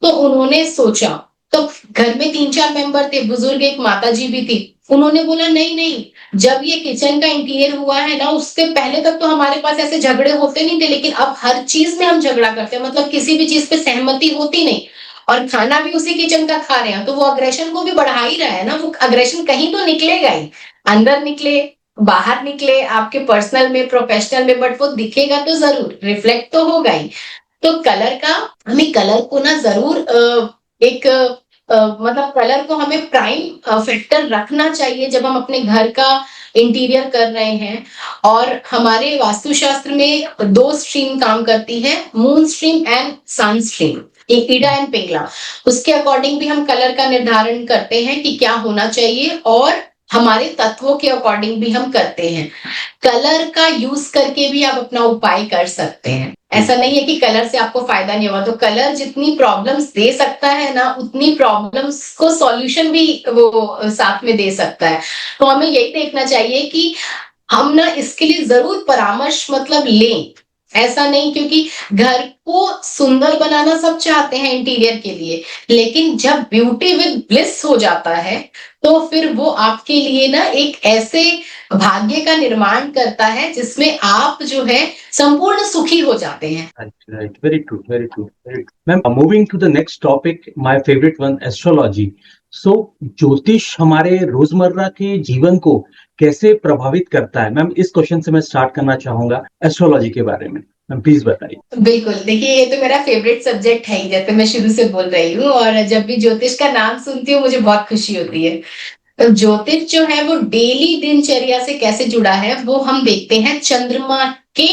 तो उन्होंने सोचा। तो घर में 3-4 मेंबर थे, बुजुर्ग एक माता जी भी थी। उन्होंने बोला नहीं नहीं, जब ये किचन का इंटीरियर हुआ है ना उससे पहले तक तो हमारे पास ऐसे झगड़े होते नहीं थे, लेकिन अब हर चीज में हम झगड़ा करते हैं। मतलब किसी भी चीज पे सहमति होती नहीं, और खाना भी उसी किचन का खा रहे हैं तो वो अग्रेशन को भी बढ़ा ही रहा है ना। वो अग्रेशन कहीं तो निकलेगा ही, अंदर निकले बाहर निकले, आपके पर्सनल में प्रोफेशनल में, बट वो दिखेगा तो जरूर, रिफ्लेक्ट तो होगा ही। तो कलर का, हमें कलर को ना जरूर एक मतलब कलर को हमें प्राइम फैक्टर रखना चाहिए जब हम अपने घर का इंटीरियर कर रहे हैं। और हमारे वास्तुशास्त्र में 2 स्ट्रीम काम करती है, moon stream and sun stream, Ida and Pingala. उसके अकॉर्डिंग भी हम कलर का निर्धारण करते हैं कि क्या होना चाहिए, और हमारे तत्वों के अकॉर्डिंग भी हम करते हैं। कलर का यूज करके भी आप अपना उपाय कर सकते हैं। ऐसा नहीं है कि कलर से आपको फायदा नहीं होगा। तो कलर जितनी प्रॉब्लम्स दे सकता है ना उतनी प्रॉब्लम्स को सॉल्यूशन भी वो साथ में दे सकता है। तो हमें यही देखना चाहिए कि हम ना इसके लिए जरूर परामर्श मतलब लें। ऐसा नहीं, क्योंकि घर को सुंदर बनाना सब चाहते हैं इंटीरियर के लिए, लेकिन जब ब्यूटी विद ब्लिस हो जाता है तो फिर वो आपके लिए ना एक ऐसे भाग्य का निर्माण करता है जिसमें आप जो है संपूर्ण सुखी हो जाते हैं। Right. Very true. Very true. Very true. Ma'am, moving to the next topic, my favorite one, astrology. So, ज्योतिष हमारे रोजमर्रा के जीवन को कैसे प्रभावित करता है? मैम, इस क्वेश्चन से मैं स्टार्ट करना चाहूंगा एस्ट्रोलॉजी के बारे में। मैम, प्लीज बताइए। बिल्कुल, देखिए ये तो मेरा फेवरेट सब्जेक्ट है ही, जैसे मैं शुरू से बोल रही हूँ। और जब भी ज्योतिष का नाम सुनती हूँ मुझे बहुत खुशी होती है। तो ज्योतिष जो है वो डेली दिनचर्या से कैसे जुड़ा है वो हम देखते हैं चंद्रमा के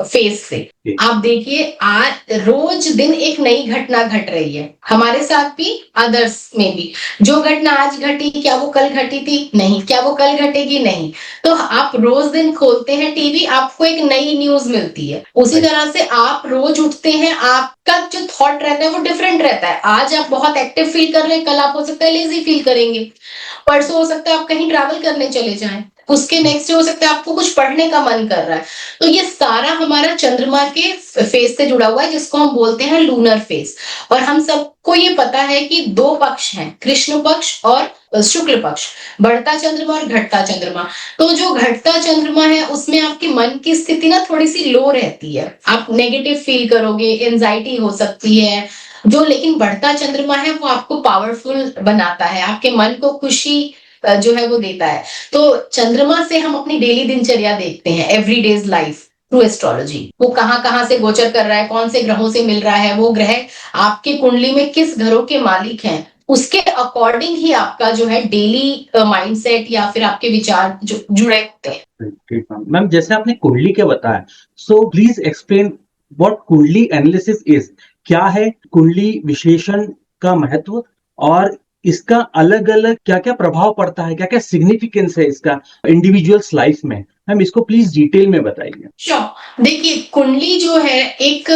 फेज से। आप देखिए आज रोज दिन एक नई घटना घट रही है, हमारे साथ भी, अदर्स में भी। जो घटना आज घटी क्या वो कल घटी थी? नहीं। क्या वो कल घटेगी? नहीं। तो आप रोज दिन खोलते हैं टीवी, आपको एक नई न्यूज मिलती है। उसी तरह से आप रोज उठते हैं, आपका जो थॉट रहता है वो डिफरेंट रहता है। आज आप बहुत एक्टिव फील कर रहे हैं, कल आप हो सकता है लेजी फील करेंगे, परसों हो सकता है आप कहीं ट्रैवल करने चले जाएं, उसके नेक्स्ट डे हो सकता है आपको कुछ पढ़ने का मन कर रहा है। तो ये सारा हमारा चंद्रमा के फेज से जुड़ा हुआ है, जिसको हम बोलते हैं लूनर फेज। और हम सबको ये पता है कि 2 पक्ष हैं, कृष्ण पक्ष और शुक्ल पक्ष, बढ़ता चंद्रमा और घटता चंद्रमा। तो जो घटता चंद्रमा है उसमें आपके मन की स्थिति ना थोड़ी सी लो रहती है, आप नेगेटिव फील करोगे, एंजाइटी हो सकती है। जो लेकिन बढ़ता चंद्रमा है वो आपको पावरफुल बनाता है, आपके मन को खुशी जो है वो देता है। तो चंद्रमा से हम अपनी डेली दिनचर्या देखते हैं, एवरीडेज लाइफ थ्रू एस्ट्रोलॉजी। वो कहाँ कहाँ से गोचर कर रहा है, कौन से ग्रहों से मिल रहा है, वो ग्रह आपके कुंडली में किस घरों के मालिक हैं, उसके अकॉर्डिंग ही आपका जो है डेली माइंडसेट या फिर आपके विचार जो जुड़े होते हैं। ठीक मैम। मैम जैसे आपने कुंडली के बताया, सो प्लीज एक्सप्लेन व्हाट कुंडली एनालिसिस इज। क्या है कुंडली विश्लेषण का महत्व, और इसका अलग अलग क्या क्या प्रभाव पड़ता है, क्या क्या सिग्निफिकेंस है इसका इंडिविजुअल्स लाइफ में। मैम इसको प्लीज डिटेल में बताइए। श्योर। देखिए, कुंडली जो है एक,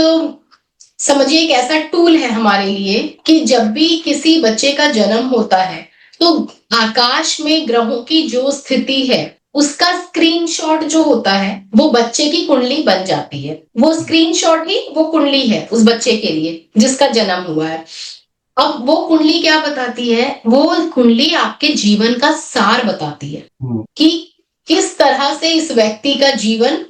समझिए, एक ऐसा टूल है हमारे लिए कि जब भी किसी बच्चे का जन्म होता है तो आकाश में ग्रहों की जो स्थिति है उसका स्क्रीनशॉट जो होता है वो बच्चे की कुंडली बन जाती है। वो स्क्रीनशॉट ही वो कुंडली है उस बच्चे के लिए जिसका जन्म हुआ है। अब वो कुंडली क्या बताती है? वो कुंडली आपके जीवन का सार बताती है कि किस तरह से इस व्यक्ति का जीवन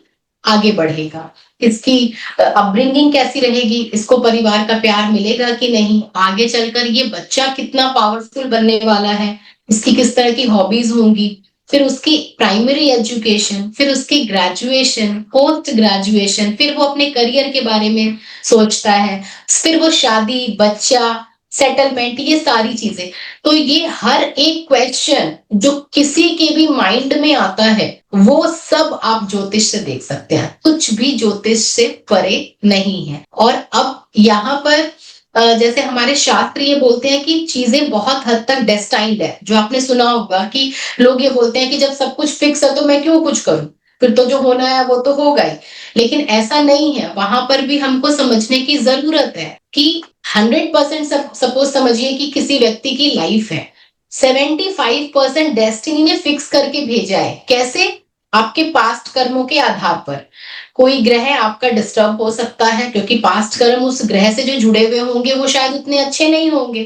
आगे बढ़ेगा, इसकी अपब्रिंगिंग कैसी रहेगी, इसको परिवार का प्यार मिलेगा कि नहीं, आगे चलकर ये बच्चा कितना पावरफुल बनने वाला है, इसकी किस तरह की हॉबीज होंगी, फिर उसकी प्राइमरी एजुकेशन, फिर उसकी ग्रेजुएशन, पोस्ट ग्रेजुएशन, फिर वो अपने करियर के बारे में सोचता है, फिर वो शादी, बच्चा, सेटलमेंट, ये सारी चीजें। तो ये हर एक क्वेश्चन जो किसी के भी माइंड में आता है वो सब आप ज्योतिष से देख सकते हैं। कुछ भी ज्योतिष से परे नहीं है। और अब यहाँ पर जैसे हमारे शास्त्र ये बोलते हैं कि चीजें बहुत हद तक डेस्टाइन्ड है। जो आपने सुना होगा कि लोग ये बोलते हैं कि जब सब कुछ फिक्स है तो मैं क्यों कुछ करूं, फिर तो जो होना है वो तो होगा ही। लेकिन ऐसा नहीं है, वहां पर भी हमको समझने की जरूरत है कि 100% सपोज समझिए कि किसी व्यक्ति की लाइफ है, 75% डेस्टिनी ने फिक्स करके भेजा है। कैसे? आपके पास्ट कर्मों के आधार पर। कोई ग्रह आपका डिस्टर्ब हो सकता है क्योंकि पास्ट कर्म उस ग्रह से जो जुड़े हुए होंगे वो शायद उतने अच्छे नहीं होंगे।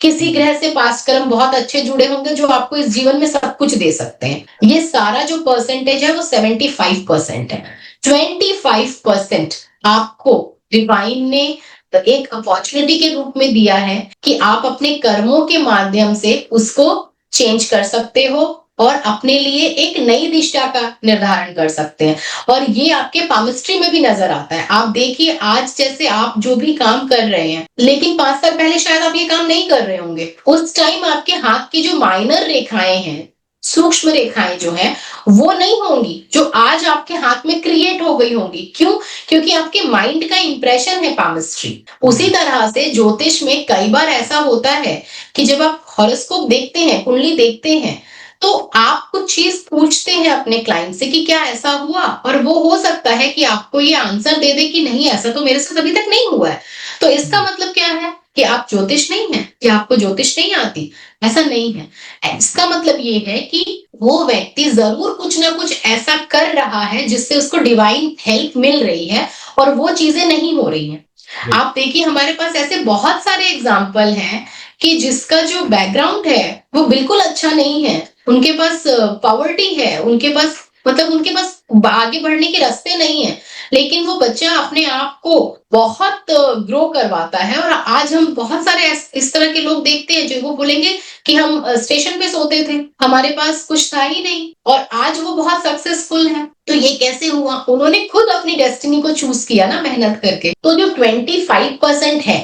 किसी ग्रह से पास्ट कर्म बहुत अच्छे जुड़े होंगे जो आपको इस जीवन में सब कुछ दे सकते हैं। ये सारा जो परसेंटेज है वो 75% है। 25% आपको डिवाइन ने एक अपॉर्चुनिटी के रूप में दिया है कि आप अपने कर्मों के माध्यम से उसको चेंज कर सकते हो और अपने लिए एक नई दिशा का निर्धारण कर सकते हैं। और ये आपके पामिस्ट्री में भी नजर आता है। आप देखिए, आज जैसे आप जो भी काम कर रहे हैं, लेकिन 5 साल पहले शायद आप ये काम नहीं कर रहे होंगे। उस टाइम आपके हाथ की जो माइनर रेखाएं हैं, सूक्ष्म रेखाएं जो है वो नहीं होंगी जो आज आपके हाथ में क्रिएट हो गई होंगी। क्यों? क्योंकि आपके माइंड का इंप्रेशन है पामिस्ट्री। उसी तरह से ज्योतिष में कई बार ऐसा होता है कि जब आप हॉरोस्कोप देखते हैं, कुंडली देखते हैं, तो आप कुछ चीज पूछते हैं अपने क्लाइंट से कि क्या ऐसा हुआ, और वो हो सकता है कि आपको ये आंसर दे दे कि नहीं, ऐसा तो मेरे साथ अभी तक नहीं हुआ है। तो इसका मतलब क्या है कि आप ज्योतिष नहीं है कि आपको ज्योतिष नहीं आती? ऐसा नहीं है। इसका मतलब ये है कि वो व्यक्ति जरूर कुछ ना कुछ ऐसा कर रहा है जिससे उसको डिवाइन हेल्प मिल रही है और वो चीजें नहीं हो रही हैं। आप देखिए, हमारे पास ऐसे बहुत सारे एग्जाम्पल हैं कि जिसका जो बैकग्राउंड है वो बिल्कुल अच्छा नहीं है, उनके पास पॉवर्टी है, उनके पास मतलब उनके पास आगे बढ़ने के रास्ते नहीं है, लेकिन वो बच्चा अपने आप को बहुत ग्रो करवाता है। और आज हम बहुत सारे इस तरह के लोग देखते हैं जो वो बोलेंगे कि हम स्टेशन पे सोते थे, हमारे पास कुछ था ही नहीं, और आज वो बहुत सक्सेसफुल है। तो ये कैसे हुआ? उन्होंने खुद अपनी डेस्टिनी को चूज किया ना, मेहनत करके। तो जो 25% है,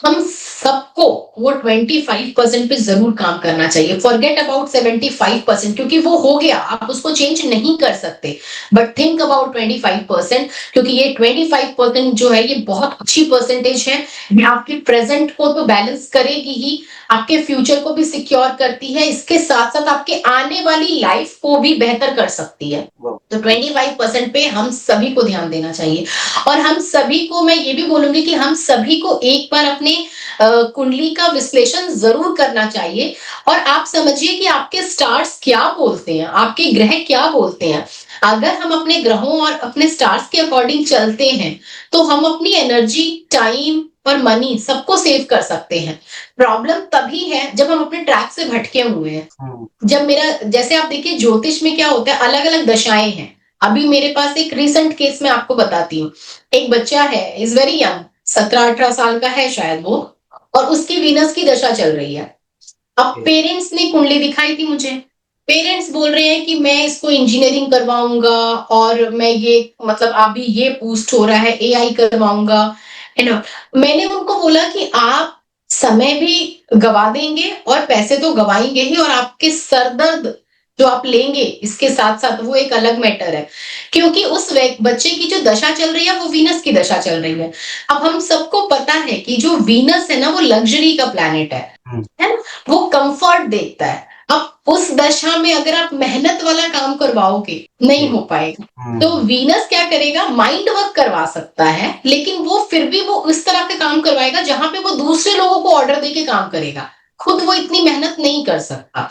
हम सबको वो 25% पे जरूर काम करना चाहिए। फॉरगेट अबाउट 75%, क्योंकि वो हो गया, आप उसको चेंज नहीं कर सकते। बट थिंक अबाउट 25%, क्योंकि ये 25% जो है ये बहुत अच्छी परसेंटेज है। ये आपके प्रेजेंट को तो बैलेंस करेगी ही, आपके फ्यूचर को भी सिक्योर करती है, इसके साथ साथ आपके आने वाली लाइफ को भी बेहतर कर सकती है। तो 25% पे हम सभी को ध्यान देना चाहिए। और हम सभी को, मैं ये भी बोलूंगी कि हम सभी को एक बार अपने कुंडली का विश्लेषण जरूर करना चाहिए। और आप समझिए कि आपके स्टार्स क्या बोलते हैं, आपके ग्रह क्या बोलते हैं। अगर हम अपने ग्रहों और अपने स्टार्स के अकॉर्डिंग चलते हैं तो हम अपनी एनर्जी, टाइम और मनी सबको सेव कर सकते हैं। प्रॉब्लम तभी है जब हम अपने ट्रैक से भटके हुए हैं। जब मेरा, जैसे आप देखिए ज्योतिष में क्या होता है, अलग अलग दशाएं हैं। अभी मेरे पास एक रिसेंट केस में आपको बताती हूँ। एक बच्चा है, इज वेरी यंग, 17-18 साल का है शायद वो, और उसकी वीनस की दशा चल रही है। अब पेरेंट्स ने कुंडली दिखाई थी मुझे। पेरेंट्स बोल रहे हैं कि मैं इसको इंजीनियरिंग करवाऊंगा, और मैं ये मतलब अभी ये पोस्ट हो रहा है, एआई करवाऊंगा। मैंने उनको बोला कि आप समय भी गवा देंगे और पैसे तो गवाएंगे ही, और आपके सरदर्द जो आप लेंगे इसके साथ साथ वो एक अलग मैटर है, क्योंकि उस बच्चे की जो दशा चल रही है वो वीनस की दशा चल रही है। अब हम सबको पता है कि जो वीनस है ना वो लग्जरी का प्लैनेट है ना, वो कंफर्ट देखता है। अब उस दशा में अगर आप मेहनत वाला काम करवाओगे नहीं हो पाएगा। तो वीनस क्या करेगा, माइंड वर्क करवा सकता है, लेकिन वो फिर भी वो इस तरह के काम करवाएगा जहां पे वो दूसरे लोगों को ऑर्डर देके काम करेगा, खुद वो इतनी मेहनत नहीं कर सकता।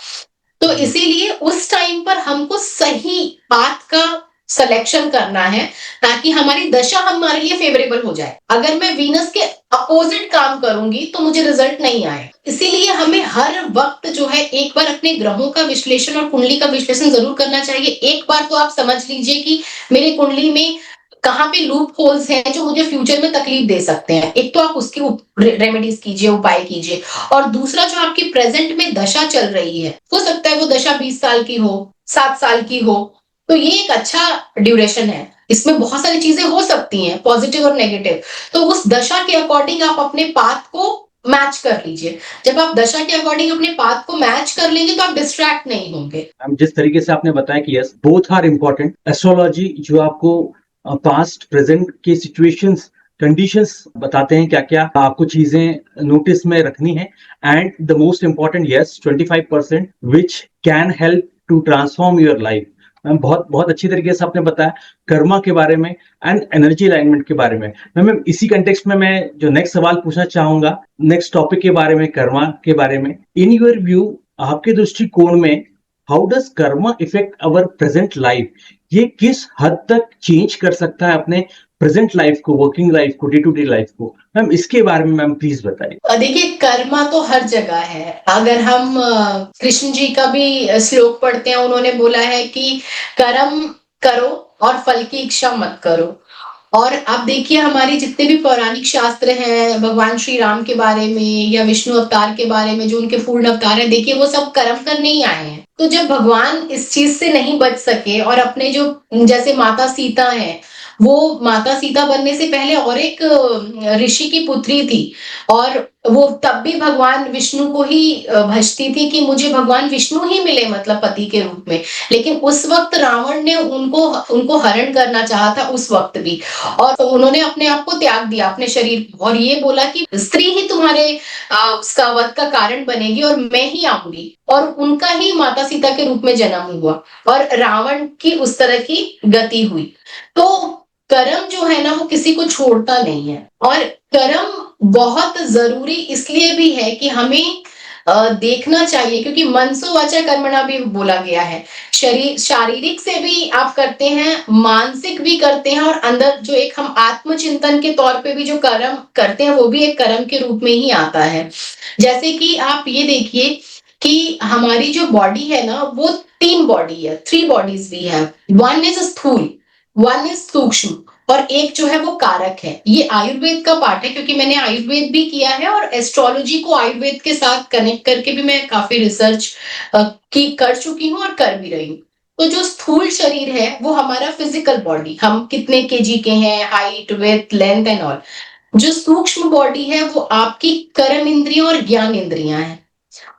तो इसीलिए उस टाइम पर हमको सही बात का सिलेक्शन करना है ताकि हमारी दशा हमारे लिए फेवरेबल हो जाए। अगर मैं वीनस के अपोजिट काम करूंगी तो मुझे रिजल्ट नहीं आए। इसीलिए हमें हर वक्त जो है एक बार अपने ग्रहों का विश्लेषण और कुंडली का विश्लेषण जरूर करना चाहिए। एक बार तो आप समझ लीजिए कि मेरे कुंडली में कहाँ पे लूप होल्स हैं जो मुझे फ्यूचर में तकलीफ दे सकते हैं। एक तो आप उसकी रेमेडीज कीजिए, उपाय कीजिए, और दूसरा जो आपकी प्रेजेंट में दशा चल रही है, हो सकता है वो दशा 20 साल की हो, 7 साल की हो, तो ये एक अच्छा ड्यूरेशन है। इसमें बहुत सारी चीजें हो सकती हैं, पॉजिटिव और नेगेटिव। तो उस दशा के अकॉर्डिंग आप अपने पाथ को मैच कर लीजिए। जब आप दशा के अकॉर्डिंग अपने पाथ को मैच कर लेंगे तो आप डिस्ट्रैक्ट नहीं होंगे। जिस तरीके से आपने बताया कि yes, both are important. Astrology जो आपको पास्ट प्रेजेंट के सिचुएशंस कंडीशंस बताते हैं, क्या क्या आपको चीजें नोटिस में रखनी है, and the most important yes 25% which can help to transform your life. Ma'am बहुत बहुत अच्छी तरीके से आपने बताया कर्मा के बारे में एंड एनर्जी अलाइनमेंट के बारे में। मैम इसी कंटेक्स्ट में मैं जो नेक्स्ट सवाल पूछना चाहूंगा नेक्स्ट टॉपिक के बारे में, कर्मा के बारे में। इन योर व्यू, आपके दृष्टिकोण में, how does Karma effect our present life? ये किस हद तक चेंज कर सकता है अपने प्रेजेंट लाइफ को, वर्किंग लाइफ को, डे टू डे लाइफ को? मैम इसके बारे में मैम प्लीज बताइए। देखिए, कर्मा तो हर जगह है। अगर हम कृष्ण जी का भी श्लोक पढ़ते हैं, उन्होंने बोला है कि कर्म करो और फल की इच्छा मत करो। और आप देखिए हमारी जितने भी पौराणिक शास्त्र हैं, भगवान श्री राम के बारे में या विष्णु अवतार के बारे में, जो उनके पूर्ण अवतार है, देखिए वो सब कर्म करने ही आए हैं। तो जब भगवान इस चीज से नहीं बच सके और अपने जो, जैसे माता सीता है, वो माता सीता बनने से पहले और एक ऋषि की पुत्री थी, और वो तब भी भगवान विष्णु को ही भजती थी कि मुझे भगवान विष्णु ही मिले, मतलब पति के रूप में। लेकिन उस वक्त रावण ने उनको हरण करना चाहा था, उस वक्त भी, और तो उन्होंने अपने आप को त्याग दिया, अपने शरीर को, और ये बोला कि स्त्री ही तुम्हारे उसका वध का कारण बनेगी और मैं ही आऊंगी। और उनका ही माता सीता के रूप में जन्म हुआ और रावण की उस तरह की गति हुई। तो कर्म जो है ना वो किसी को छोड़ता नहीं है, और कर्म बहुत जरूरी इसलिए भी है कि हमें देखना चाहिए, क्योंकि मनसो वाचा कर्मणा भी बोला गया है। शरीर, शारीरिक से भी आप करते हैं, मानसिक भी करते हैं, और अंदर जो एक हम आत्मचिंतन के तौर पे भी जो कर्म करते हैं वो भी एक कर्म के रूप में ही आता है। जैसे कि आप ये देखिए कि हमारी जो बॉडी है ना वो 3 बॉडी है, 3 बॉडीज भी है। वन इज स्थूल, वन इज सूक्ष्म, और एक जो है वो कारक है। ये आयुर्वेद का पार्ट है, क्योंकि मैंने आयुर्वेद भी किया है और एस्ट्रोलॉजी को आयुर्वेद के साथ कनेक्ट करके भी मैं काफी रिसर्च की कर चुकी हूँ और कर भी रही हूँ। तो जो स्थूल शरीर है वो हमारा फिजिकल बॉडी, हम कितने केजी के हैं, height, weight, length and all. जो सूक्ष्म बॉडी है वो आपकी कर्म इंद्रियां और ज्ञान इंद्रियां हैं।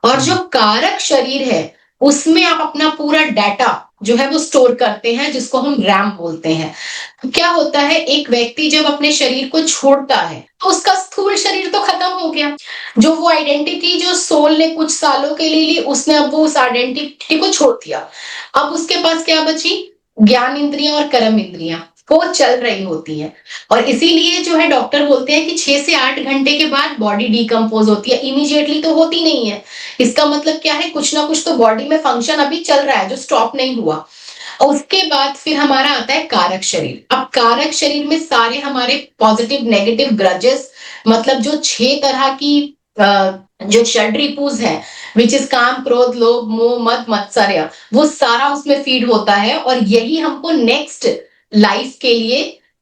और जो कारक शरीर है उसमें आप अपना पूरा डाटा जो है वो स्टोर करते हैं, जिसको हम रैम बोलते हैं। तो क्या होता है, एक व्यक्ति जब अपने शरीर को छोड़ता है तो उसका स्थूल शरीर तो खत्म हो गया। जो वो आइडेंटिटी जो सोल ने कुछ सालों के लिए ली, उसने अब वो उस आइडेंटिटी को छोड़ दिया। अब उसके पास क्या बची, ज्ञान इंद्रियां और कर्म इंद्रियां, वो चल रही होती है। और इसीलिए जो है डॉक्टर बोलते हैं कि 6 से 8 घंटे के बाद बॉडी डिकम्पोज होती है, इमीडिएटली तो होती नहीं है। इसका मतलब क्या है, कुछ ना कुछ तो बॉडी में फंक्शन अभी चल रहा है जो स्टॉप नहीं हुआ। और उसके बाद फिर हमारा आता है कारक शरीर। अब कारक शरीर में सारे हमारे पॉजिटिव नेगेटिव ग्रजेस, मतलब जो 6 तरह की जो षड्रिपुज है, विच इज काम, क्रोध, लोभ, मोह, मद, मत्सर्य, वो सारा उसमें फीड होता है। और यही हमको नेक्स्ट लाइफ के लिए,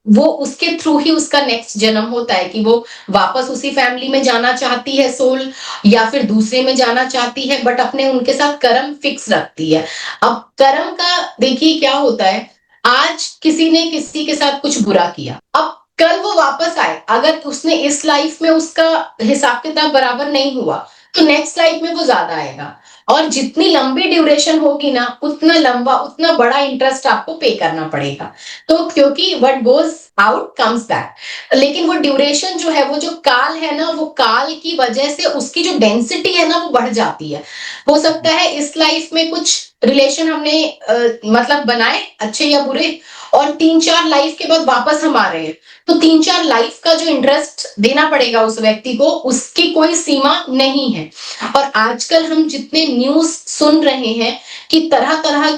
वो उसके थ्रू ही उसका नेक्स्ट जन्म होता है कि वो वापस उसी फैमिली में जाना चाहती है सोल, या फिर दूसरे में जाना चाहती है, बट अपने उनके साथ कर्म फिक्स रखती है। अब कर्म का देखिए क्या होता है, आज किसी ने किसी के साथ कुछ बुरा किया, अब कल वो वापस आए, अगर उसने इस लाइफ में उसका हिसाब किताब बराबर नहीं हुआ तो नेक्स्ट लाइफ में वो ज्यादा आएगा। और जितनी लंबी ड्यूरेशन होगी ना, उतना लंबा उतना बड़ा इंटरेस्ट आपको पे करना पड़ेगा। तो क्योंकि what goes out comes back. लेकिन वो ड्यूरेशन जो है, वो जो काल है ना, वो काल की वजह से उसकी जो डेंसिटी है ना, वो बढ़ जाती है। हो सकता है इस लाइफ में कुछ रिलेशन हमने मतलब बनाए अच्छे या बुरे, और 3-4 लाइफ के बाद वापस हम आ रहे हैं, तो 3-4 लाइफ का जो इंटरेस्ट देना पड़ेगा उस व्यक्ति को, उसकी कोई सीमा नहीं है। और आजकल हम जितने न्यूज सुन रहे हैं कि तरह तरह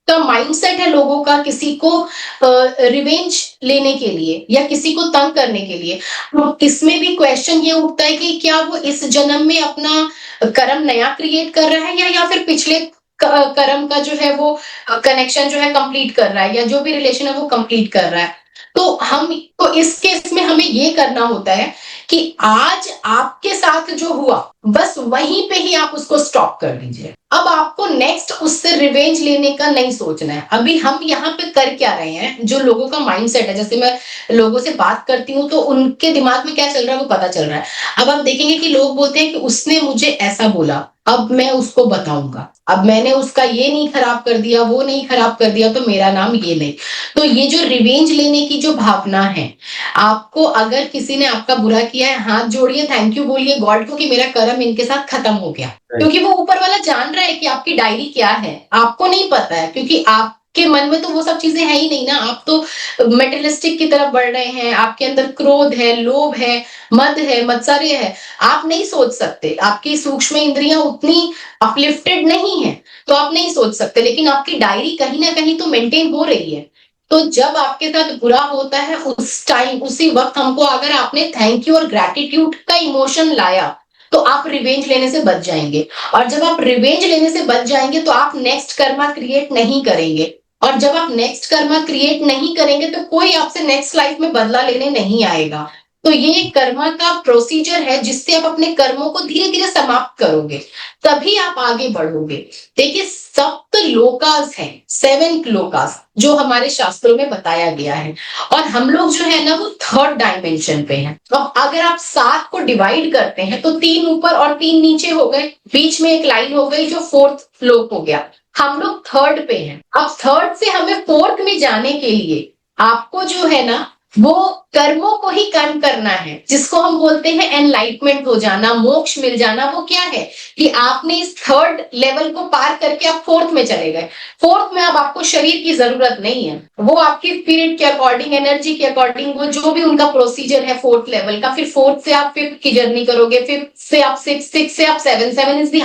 का माइंडसेट है लोगों का, किसी को रिवेंज लेने के लिए या किसी को तंग करने के लिए, तो इसमें भी क्वेश्चन ये उठता है कि क्या वो इस जन्म में अपना कर्म नया क्रिएट कर रहा है, या फिर पिछले कर्म का जो है वो कनेक्शन जो है कंप्लीट कर रहा है, या जो भी रिलेशन है वो कंप्लीट कर रहा है। तो इस केस में हमें ये करना होता है कि आज आपके साथ जो हुआ बस वहीं पे ही आप उसको स्टॉप कर दीजिए। अब आपको नेक्स्ट उससे रिवेंज लेने का नहीं सोचना है। अभी हम यहाँ पे कर क्या रहे हैं, जो लोगों का माइंडसेट है, जैसे मैं लोगों से बात करती हूँ तो उनके दिमाग में क्या चल रहा है वो पता चल रहा है। अब आप देखेंगे कि लोग बोलते हैं कि उसने मुझे ऐसा बोला, अब मैं उसको बताऊंगा, अब मैंने उसका ये नहीं खराब कर दिया, वो नहीं खराब कर दिया, तो मेरा नाम ये नहीं। तो ये जो रिवेंज लेने की जो भावना है, आपको अगर किसी ने आपका बुरा किया है, हाथ जोड़िए, थैंक यू बोलिए गॉड को कि मेरा कर्म इनके साथ खत्म हो गया। क्योंकि वो ऊपर वाला जान रहा है कि आपकी डायरी क्या है, आपको नहीं पता है, क्योंकि आपके मन में तो वो सब चीजें है ही नहीं ना। आप तो मेटेरियलिस्टिक की तरफ बढ़ रहे हैं, आपके अंदर क्रोध है, लोभ है, मद है, मत्सर्य है। आप नहीं सोच सकते, आपकी सूक्ष्म इंद्रियां उतनी अपलिफ्टेड नहीं है, तो आप नहीं सोच सकते। लेकिन आपकी डायरी कहीं ना कहीं तो मेंटेन हो रही है। तो जब आपके साथ बुरा होता है, उस टाइम उसी वक्त हमको, अगर आपने थैंक यू और ग्रैटिट्यूड का इमोशन लाया, तो आप रिवेंज लेने से बच जाएंगे। और जब आप रिवेंज लेने से बच जाएंगे तो आप नेक्स्ट कर्मा क्रिएट नहीं करेंगे। और जब आप नेक्स्ट कर्मा क्रिएट नहीं करेंगे तो कोई आपसे नेक्स्ट लाइफ में बदला लेने नहीं आएगा। तो ये कर्मा का प्रोसीजर है जिससे आप अपने कर्मों को धीरे धीरे समाप्त करोगे, तभी आप आगे बढ़ोगे। देखिए, सप्त लोकास है, 7 लोकास जो हमारे शास्त्रों में बताया गया है, और हम लोग जो है ना वो 3rd डायमेंशन पे हैं। अब अगर आप 7 को डिवाइड करते हैं तो 3 ऊपर और 3 नीचे हो गए, बीच में एक लाइन हो गई जो 4th लोक हो गया। हम लोग 3rd पे हैं। अब 3rd से हमें 4th में जाने के लिए आपको जो है ना वो कर्मों को ही कर्म करना है, जिसको हम बोलते हैं एनलाइटमेंट हो जाना, मोक्ष मिल जाना। वो क्या है कि आपने इस 3rd लेवल को पार करके आप 4th में चले गए। 4th में अब आपको शरीर की जरूरत नहीं है, वो आपकी स्पिरिट के अकॉर्डिंग, एनर्जी के अकॉर्डिंग, वो जो भी उनका प्रोसीजर है 4th लेवल का। फिर 4th से आप 5th की जर्नी करोगे, 5th से आप 6 से आप 7 is the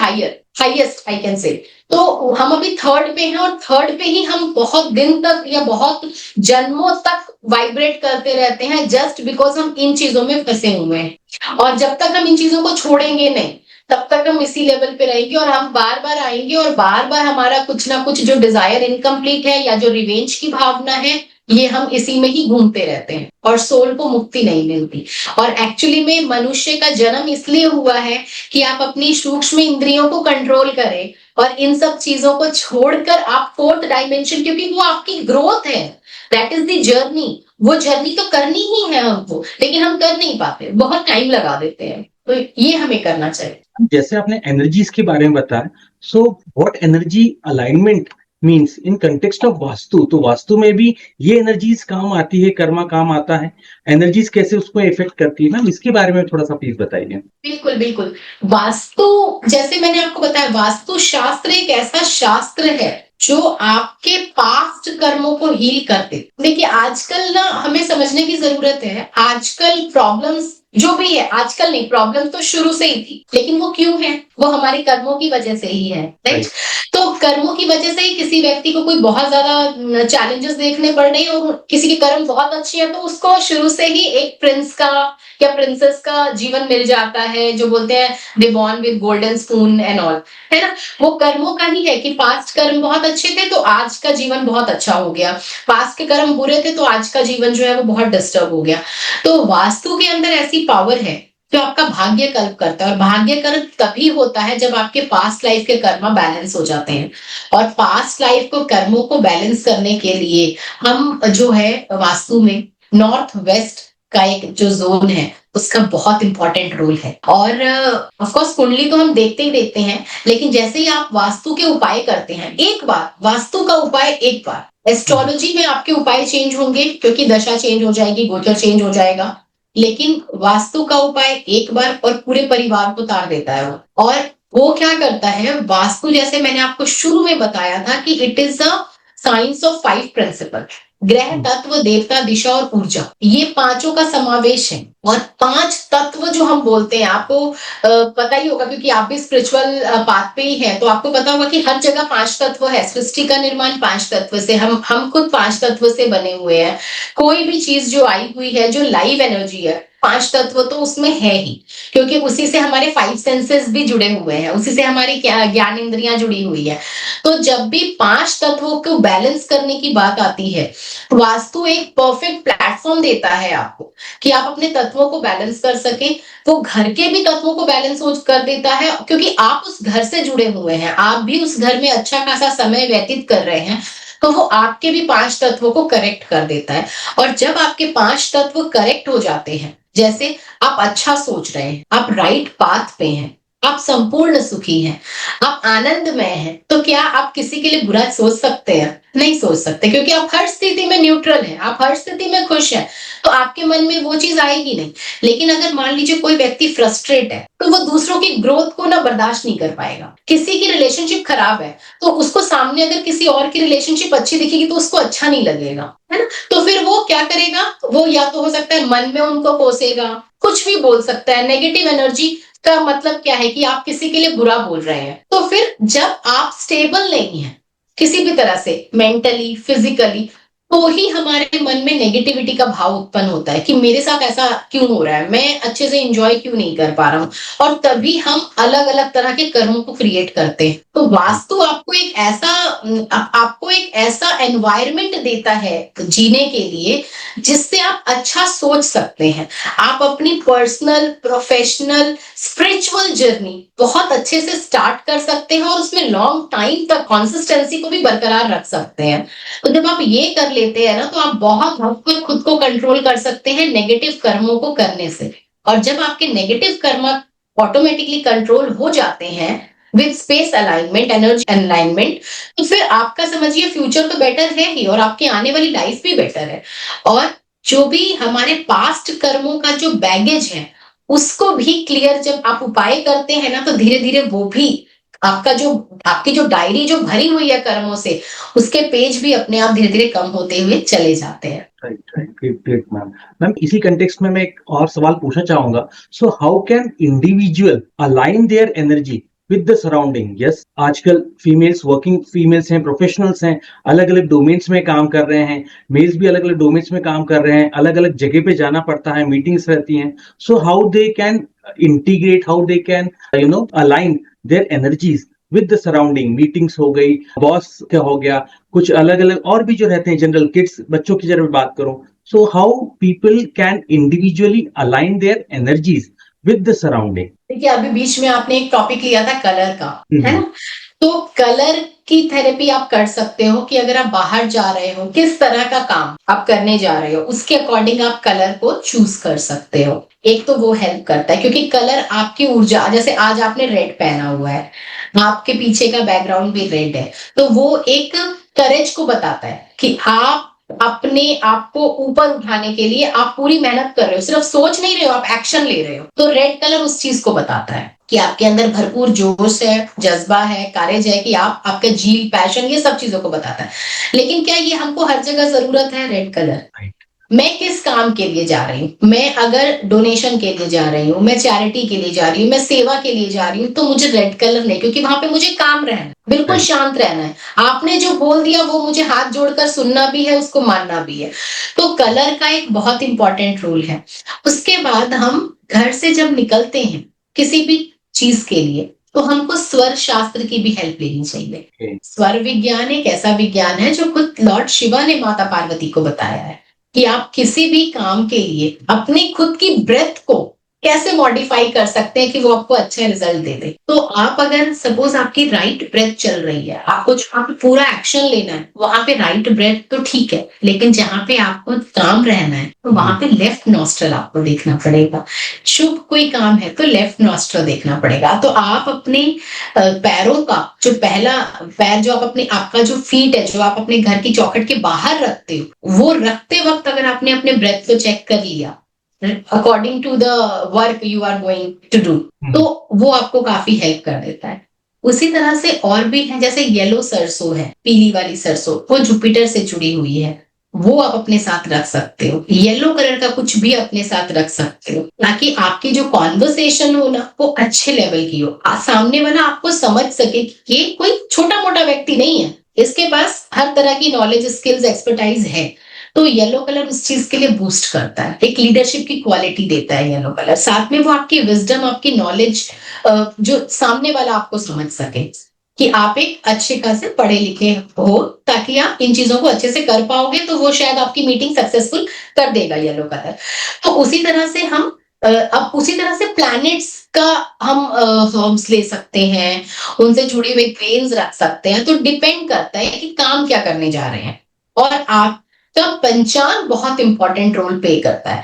highest I can say. तो हम अभी 3rd पे हैं, और 3rd पे ही हम बहुत दिन तक या बहुत जन्मों तक वाइब्रेट करते रहते हैं, जस्ट बिकॉज हम इन चीजों में फंसे हुए हैं। और जब तक हम इन चीजों को छोड़ेंगे नहीं, तब तक हम इसी लेवल पे रहेंगे, और हम बार बार आएंगे, और बार बार हमारा कुछ ना कुछ जो डिजायर इनकम्प्लीट है या जो रिवेंज की भावना है, ये हम इसी में ही घूमते रहते हैं, और सोल को मुक्ति नहीं मिलती। और एक्चुअली में मनुष्य का जन्म इसलिए हुआ है कि आप अपनी सूक्ष्म इंद्रियों को कंट्रोल करें, और इन सब चीजों को छोड़कर आप 4th डायमेंशन, क्योंकि वो आपकी ग्रोथ है, दैट इज द जर्नी। वो जर्नी तो करनी ही है हमको, लेकिन हम कर नहीं पाते, बहुत टाइम लगा देते हैं। तो ये हमें करना चाहिए। जैसे आपने एनर्जीज के बारे में बताया, so what energy alignment means in context of vastu, तो वास्तु में भी ये एनर्जीज काम आती है, कर्मा काम आता है, एनर्जीज कैसे उसको इफेक्ट करती है, मैम इसके बारे में थोड़ा सा प्लीज बताइए। बिल्कुल बिल्कुल। वास्तु, जैसे मैंने आपको बताया, वास्तु शास्त्र एक ऐसा शास्त्र है जो आपके पास्ट कर्मों को हील करते। देखिए, आजकल ना हमें समझने की जरूरत है, आजकल प्रॉब्लम्स जो भी है, आजकल नहीं, प्रॉब्लम तो शुरू से ही थी, लेकिन वो क्यों है? वो हमारे कर्मों की वजह से ही है, राइट? तो कर्मों की वजह से ही किसी व्यक्ति को कोई बहुत ज्यादा चैलेंजेस देखने पड़ रही है, और किसी के कर्म बहुत अच्छे हैं तो उसको शुरू से ही एक प्रिंस का या प्रिंसेस का जीवन मिल जाता है, जो बोलते हैं they born with golden spoon and all, है ना? वो कर्मों का ही है कि पास्ट कर्म बहुत अच्छे थे तो आज का जीवन बहुत अच्छा हो गया, पास्ट के कर्म बुरे थे तो आज का जीवन जो है वो बहुत डिस्टर्ब हो गया। तो वास्तु के अंदर ऐसी पावर है जो आपका भाग्य कल्प करता है, और भाग्य कल्प तभी होता है जब आपके पास्ट लाइफ के कर्म बैलेंस हो जाते हैं। और पास्ट लाइफ को, कर्मों को बैलेंस करने के लिए हम जो है वास्तु में नॉर्थ वेस्ट का एक जो जोन है उसका बहुत इंपॉर्टेंट रोल है। और ऑफ कोर्स कुंडली तो हम देखते ही देखते हैं, लेकिन जैसे ही आप वास्तु के उपाय करते हैं, एक बार वास्तु का उपाय, एक बार एस्ट्रोलॉजी में आपके उपाय चेंज होंगे क्योंकि दशा चेंज हो जाएगी, गोचर चेंज हो जाएगा, लेकिन वास्तु का उपाय एक बार और पूरे परिवार को तार देता है वो। और वो क्या करता है, वास्तु जैसे मैंने आपको शुरू में बताया था कि it is a science of 5 principle, ग्रह, तत्व, देवता, दिशा और ऊर्जा, ये पांचों का समावेश है। और 5 तत्व जो हम बोलते हैं, आपको पता ही होगा क्योंकि आप भी स्पिरिचुअल पाथ पे ही है, तो आपको पता होगा कि हर जगह 5 तत्व है। सृष्टि का निर्माण 5 तत्व से, हम खुद 5 तत्व से बने हुए हैं। कोई भी चीज जो आई हुई है, जो लाइव एनर्जी है, 5 तत्व तो उसमें है ही, क्योंकि उसी से हमारे 5 सेंसेस भी जुड़े हुए हैं, उसी से हमारी ज्ञान इंद्रियां जुड़ी हुई है। तो जब भी 5 तत्वों को बैलेंस करने की बात आती है, वास्तु एक परफेक्ट प्लेटफॉर्म देता है आपको कि आप अपने तत्वों को बैलेंस कर सके। वो घर के भी तत्वों को बैलेंस कर देता है, क्योंकि आप उस घर से जुड़े हुए हैं, आप भी उस घर में अच्छा खासा समय व्यतीत कर रहे हैं, तो वो आपके भी 5 तत्वों को करेक्ट कर देता है। और जब आपके 5 तत्व करेक्ट हो जाते हैं, जैसे आप अच्छा सोच रहे हैं, आप राइट पाथ पे हैं, आप संपूर्ण सुखी हैं, आप आनंदमय हैं, तो क्या आप किसी के लिए बुरा सोच सकते हैं? नहीं सोच सकते, क्योंकि आप हर स्थिति में न्यूट्रल हैं, आप हर स्थिति में खुश हैं, तो आपके मन में वो चीज आएगी नहीं। लेकिन अगर मान लीजिए कोई व्यक्ति फ्रस्ट्रेट है, तो वो दूसरों की ग्रोथ को ना बर्दाश्त नहीं कर पाएगा। किसी की रिलेशनशिप खराब है, तो उसको सामने अगर किसी और की रिलेशनशिप अच्छी दिखेगी तो उसको अच्छा नहीं लगेगा, है ना? तो फिर वो क्या करेगा, वो या तो हो सकता है मन में उनको कोसेगा, कुछ भी बोल सकता है। नेगेटिव एनर्जी का मतलब क्या है कि आप किसी के लिए बुरा बोल रहे हैं। तो फिर जब आप स्टेबल नहीं है किसी भी तरह से, मेंटली, फिजिकली, तो ही हमारे मन में नेगेटिविटी का भाव उत्पन्न होता है कि मेरे साथ ऐसा क्यों हो रहा है, मैं अच्छे से एंजॉय क्यों नहीं कर पा रहा हूँ, और तभी हम अलग अलग तरह के कर्मों को क्रिएट करते हैं। तो वास्तु आपको एक ऐसा आपको एक ऐसा एनवायरनमेंट देता है जीने के लिए, जिससे आप अच्छा सोच सकते हैं। आप अपनी पर्सनल, प्रोफेशनल, स्पिरिचुअल जर्नी बहुत अच्छे से स्टार्ट कर सकते हैं, और उसमें लॉन्ग टाइम तक कंसिस्टेंसी को भी बरकरार रख सकते हैं। तो जब आप ये कर लेते हैं ना, तो आप बहुत हद तक खुद को कंट्रोल कर सकते हैं नेगेटिव कर्मों को करने से। और जब आपके नेगेटिव कर्म ऑटोमेटिकली कंट्रोल हो जाते हैं with space alignment, energy alignment, तो फिर आपका समझिए फ्यूचर तो बेटर है ही, और आपकी आने वाली लाइफ भी बेटर है। और जो भी हमारे पास्ट कर्मों का जो बैगेज है, उसको भी क्लियर जब आप उपाय करते हैं ना, तो धीरे धीरे वो भी आपकी जो डायरी जो भरी हुई है कर्मों से, उसके पेज भी अपने आप धीरे धीरे कम होते हुए चले जाते हैं। Right right, great great ma'am. Ma'am इसी कंटेक्स्ट में मैं एक और सवाल पूछना चाहूंगा। So how can individual align their energy with the surrounding? Yes, आजकल फीमेल्स, वर्किंग फीमेल्स हैं, प्रोफेशनल्स हैं, अलग अलग डोमेन्स में काम कर रहे हैं, मेल्स भी अलग अलग डोमेन्स में काम कर रहे हैं, अलग अलग जगह पे जाना पड़ता है, मीटिंग्स रहती हैं। So how they can integrate, how they can align their energies with the surrounding? Meetings हो गई, बॉस क्या हो गया, कुछ अलग अलग और भी जो रहते हैं, जनरल किड्स, बच्चों की जरा बात करूं, so how people can individually align their energies with the surrounding? देखिए, अभी बीच में आपने एक टॉपिक लिया था कलर का, है ना? तो कलर की थेरेपी आप कर सकते हो कि अगर आप बाहर जा रहे हो, किस तरह का काम आप करने जा रहे हो, उसके अकॉर्डिंग आप कलर को चूज कर सकते हो। एक तो वो हेल्प करता है, क्योंकि कलर आपकी ऊर्जा, जैसे आज आपने रेड पहना हुआ है, आपके पीछे का बैकग्राउंड भी रेड है, तो वो एक करेज को बताता है कि आप अपने आप को ऊपर उठाने के लिए आप पूरी मेहनत कर रहे हो, सिर्फ सोच नहीं रहे हो, आप एक्शन ले रहे हो। तो रेड कलर उस चीज को बताता है कि आपके अंदर भरपूर जोश है, जज्बा है, करेज है, कि आप आपका जील, पैशन, ये सब चीजों को बताता है। लेकिन क्या ये हमको हर जगह जरूरत है रेड कलर? मैं किस काम के लिए जा रही हूँ, मैं अगर डोनेशन के लिए जा रही हूँ, मैं चैरिटी के लिए जा रही हूँ, मैं सेवा के लिए जा रही हूँ, तो मुझे रेड कलर नहीं, क्योंकि वहां पे मुझे काम रहना है, बिल्कुल शांत रहना है। आपने जो बोल दिया वो मुझे हाथ जोड़कर सुनना भी है, उसको मानना भी है। तो कलर का एक बहुत इंपॉर्टेंट रोल है। उसके बाद हम घर से जब निकलते हैं किसी भी चीज के लिए, तो हमको स्वर शास्त्र की भी हेल्प लेनी चाहिए। स्वर विज्ञान एक ऐसा विज्ञान है जो खुद लॉर्ड शिवा ने माता पार्वती को बताया है कि आप किसी भी काम के लिए अपनी खुद की ब्रेथ को कैसे मॉडिफाई कर सकते हैं कि वो आपको अच्छा रिजल्ट दे दे। तो आप अगर सपोज आपकी राइट ब्रेथ चल रही है, आपको जहाँ पे पूरा एक्शन लेना है वहां पे राइट ब्रेथ तो ठीक है, लेकिन जहाँ पे आपको काम रहना है तो वहां पे लेफ्ट नॉस्ट्रल आपको देखना पड़ेगा। शुभ कोई काम है तो लेफ्ट नॉस्ट्रल देखना पड़ेगा। तो आप अपने पैरों का जो पहला पैर, जो आप अपने आपका जो फीट है, जो आप अपने घर की चौखट के बाहर रखते हो, वो रखते वक्त अगर आपने अपने ब्रेथ को चेक कर लिया according to the work you are going to do, तो वो आपको काफी हेल्प कर देता है। उसी तरह से और भी है, जैसे येलो सरसों है, पीली वाली सरसों, वो जुपिटर से जुड़ी हुई है, वो आप अपने साथ रख सकते हो। येलो कलर का कुछ भी अपने साथ रख सकते हो, ताकि आपकी जो कॉन्वर्सेशन हो ना वो अच्छे लेवल की हो, सामने वाला आपको समझ सके कि ये कोई छोटा मोटा व्यक्ति नहीं है, इसके पास हर तरह की नॉलेज, स्किल्स, एक्सपर्टाइज है। तो येलो कलर उस चीज के लिए बूस्ट करता है, एक लीडरशिप की क्वालिटी देता है येलो कलर। साथ में वो आपकी विजडम, आपकी नॉलेज, जो सामने वाला आपको समझ सके कि आप एक अच्छे खासे पढ़े लिखे हो, ताकि आप इन चीजों को अच्छे से कर पाओगे, तो वो शायद आपकी मीटिंग सक्सेसफुल कर देगा येलो कलर। तो उसी तरह से हम अब उसी तरह से प्लैनेट्स का हम फॉर्म्स ले सकते हैं, उनसे जुड़े हुए ग्रेन्स रख सकते हैं। तो डिपेंड करता है कि काम क्या करने जा रहे हैं। और आपका पंचांग बहुत इंपॉर्टेंट रोल प्ले करता है।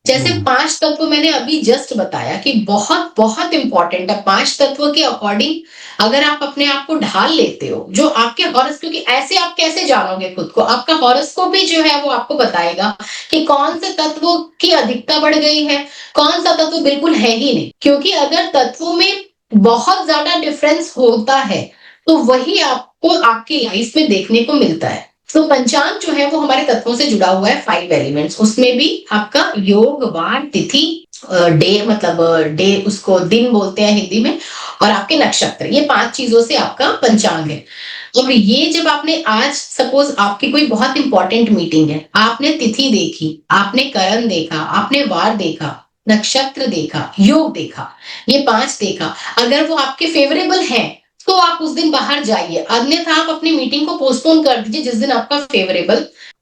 जैसे 5 तत्व मैंने अभी जस्ट बताया कि बहुत बहुत इंपॉर्टेंट है। 5 तत्व के अकॉर्डिंग अगर आप अपने आप को ढाल लेते हो, जो आपके हॉरोस्कोप, क्योंकि ऐसे आप कैसे जानोगे खुद को, आपका हॉरोस्कोप भी जो है वो आपको बताएगा कि कौन से तत्वों की अधिकता बढ़ गई है, कौन सा तत्व बिल्कुल है ही नहीं। क्योंकि अगर तत्वों में बहुत ज्यादा डिफरेंस होता है तो वही आपको आपकी लाइफ में देखने को मिलता है। तो पंचांग जो है वो हमारे तत्वों से जुड़ा हुआ है, 5 एलिमेंट्स। उसमें भी आपका योग, वार, तिथि, डे, मतलब डे उसको दिन बोलते हैं हिंदी में, और आपके नक्षत्र, ये 5 चीजों से आपका पंचांग है। और ये जब आपने आज सपोज आपकी कोई बहुत इंपॉर्टेंट मीटिंग है, आपने तिथि देखी, आपने करण देखा, आपने वार देखा, नक्षत्र देखा, योग देखा, ये 5 देखा, अगर वो आपके फेवरेबल है तो आप उस दिन बाहर जाइए, अन्यथा आप अपनी मीटिंग को पोस्टपोन कर दीजिए जिस दिन आपका फेवरेबल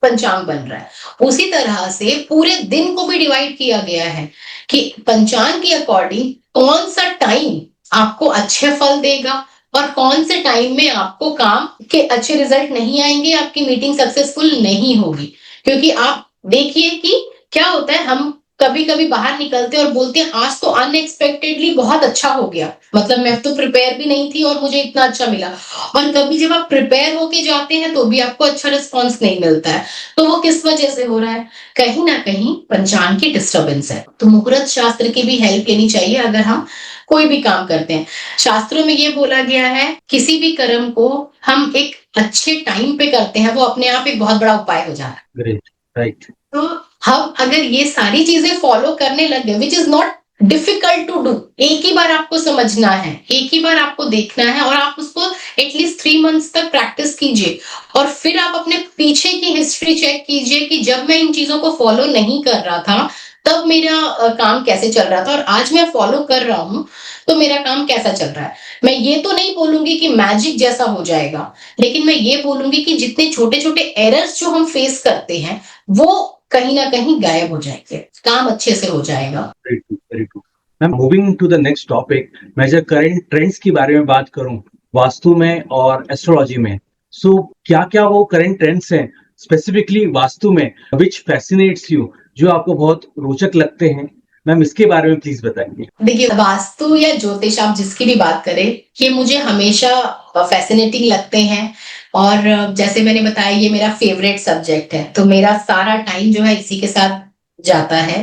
पंचांग बन रहा है। उसी तरह से पूरे दिन को भी डिवाइड किया गया है कि पंचांग के अकॉर्डिंग कौन सा टाइम आपको अच्छे फल देगा और कौन से टाइम में आपको काम के अच्छे रिजल्ट नहीं आएंगे, आपकी मीटिंग सक्सेसफुल नहीं होगी। क्योंकि आप देखिए कि क्या होता है, हम कभी कभी बाहर निकलते हैं और बोलते हैं आज तो अनएक्सपेक्टेडली बहुत अच्छा हो गया, मतलब मैं तो प्रिपेयर भी नहीं थी और मुझे इतना अच्छा मिला। और कभी जब आप प्रिपेयर होके जाते हैं तो भी आपको अच्छा रिस्पॉन्स नहीं मिलता है। तो वो किस वजह से हो रहा है? कहीं ना कहीं पंचांग की डिस्टर्बेंस है। तो मुहूर्त शास्त्र की भी हेल्प लेनी चाहिए अगर हम कोई भी काम करते हैं। शास्त्रों में ये बोला गया है, किसी भी कर्म को हम एक अच्छे टाइम पे करते हैं वो अपने आप एक बहुत बड़ा उपाय हो जाता है। Great, right. तो हम अगर ये सारी चीजें फॉलो करने लग गए, which is not difficult to do, एक ही बार आपको समझना है, एक ही बार आपको देखना है, और आप उसको एटलीस्ट 3 मंथ्स तक प्रैक्टिस कीजिए, और फिर आप अपने पीछे की हिस्ट्री चेक कीजिए कि जब मैं इन चीजों को फॉलो नहीं कर रहा था तब मेरा काम कैसे चल रहा था, और आज मैं फॉलो कर रहा हूं तो मेरा काम कैसा चल रहा है। मैं ये तो नहीं बोलूंगी कि मैजिक जैसा हो जाएगा, लेकिन मैं ये बोलूंगी कि जितने छोटे छोटे एरर्स जो हम फेस करते हैं वो कहीं ना कहीं गायब हो जाएंगे, काम अच्छे से हो जाएगा। Very true, very true. Ma'am, moving to the next topic, मैं जब करंट ट्रेंड्स की बारे में बात करूं वास्तु में और एस्ट्रोलॉजी में, सो क्या क्या वो करंट ट्रेंड्स हैं स्पेसिफिकली वास्तु में विच फैसिनेट्स यू, जो आपको बहुत रोचक लगते हैं? मैम, इसके बारे में प्लीज बताइए। देखिए, वास्तु या ज्योतिष आप जिसकी भी बात करें, ये मुझे हमेशा फैसिनेटिंग लगते हैं। और जैसे मैंने बताया ये मेरा फेवरेट सब्जेक्ट है, तो मेरा सारा टाइम जो है इसी के साथ जाता है।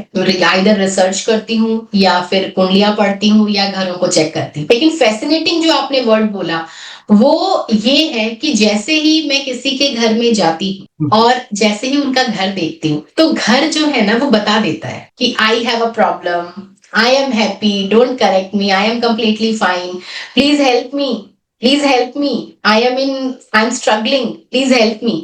आइदर रिसर्च करती हूँ या फिर कुंडलियां पढ़ती हूँ या घरों को चेक करती हूँ। लेकिन फैसिनेटिंग जो आपने वर्ड बोला वो ये है कि जैसे ही मैं किसी के घर में जाती हूँ और जैसे ही उनका घर देखती हूँ तो घर जो है ना वो बता देता है कि I have a problem, I am happy, don't correct me, I am completely fine, please help me, please help me, I'm struggling, please help me।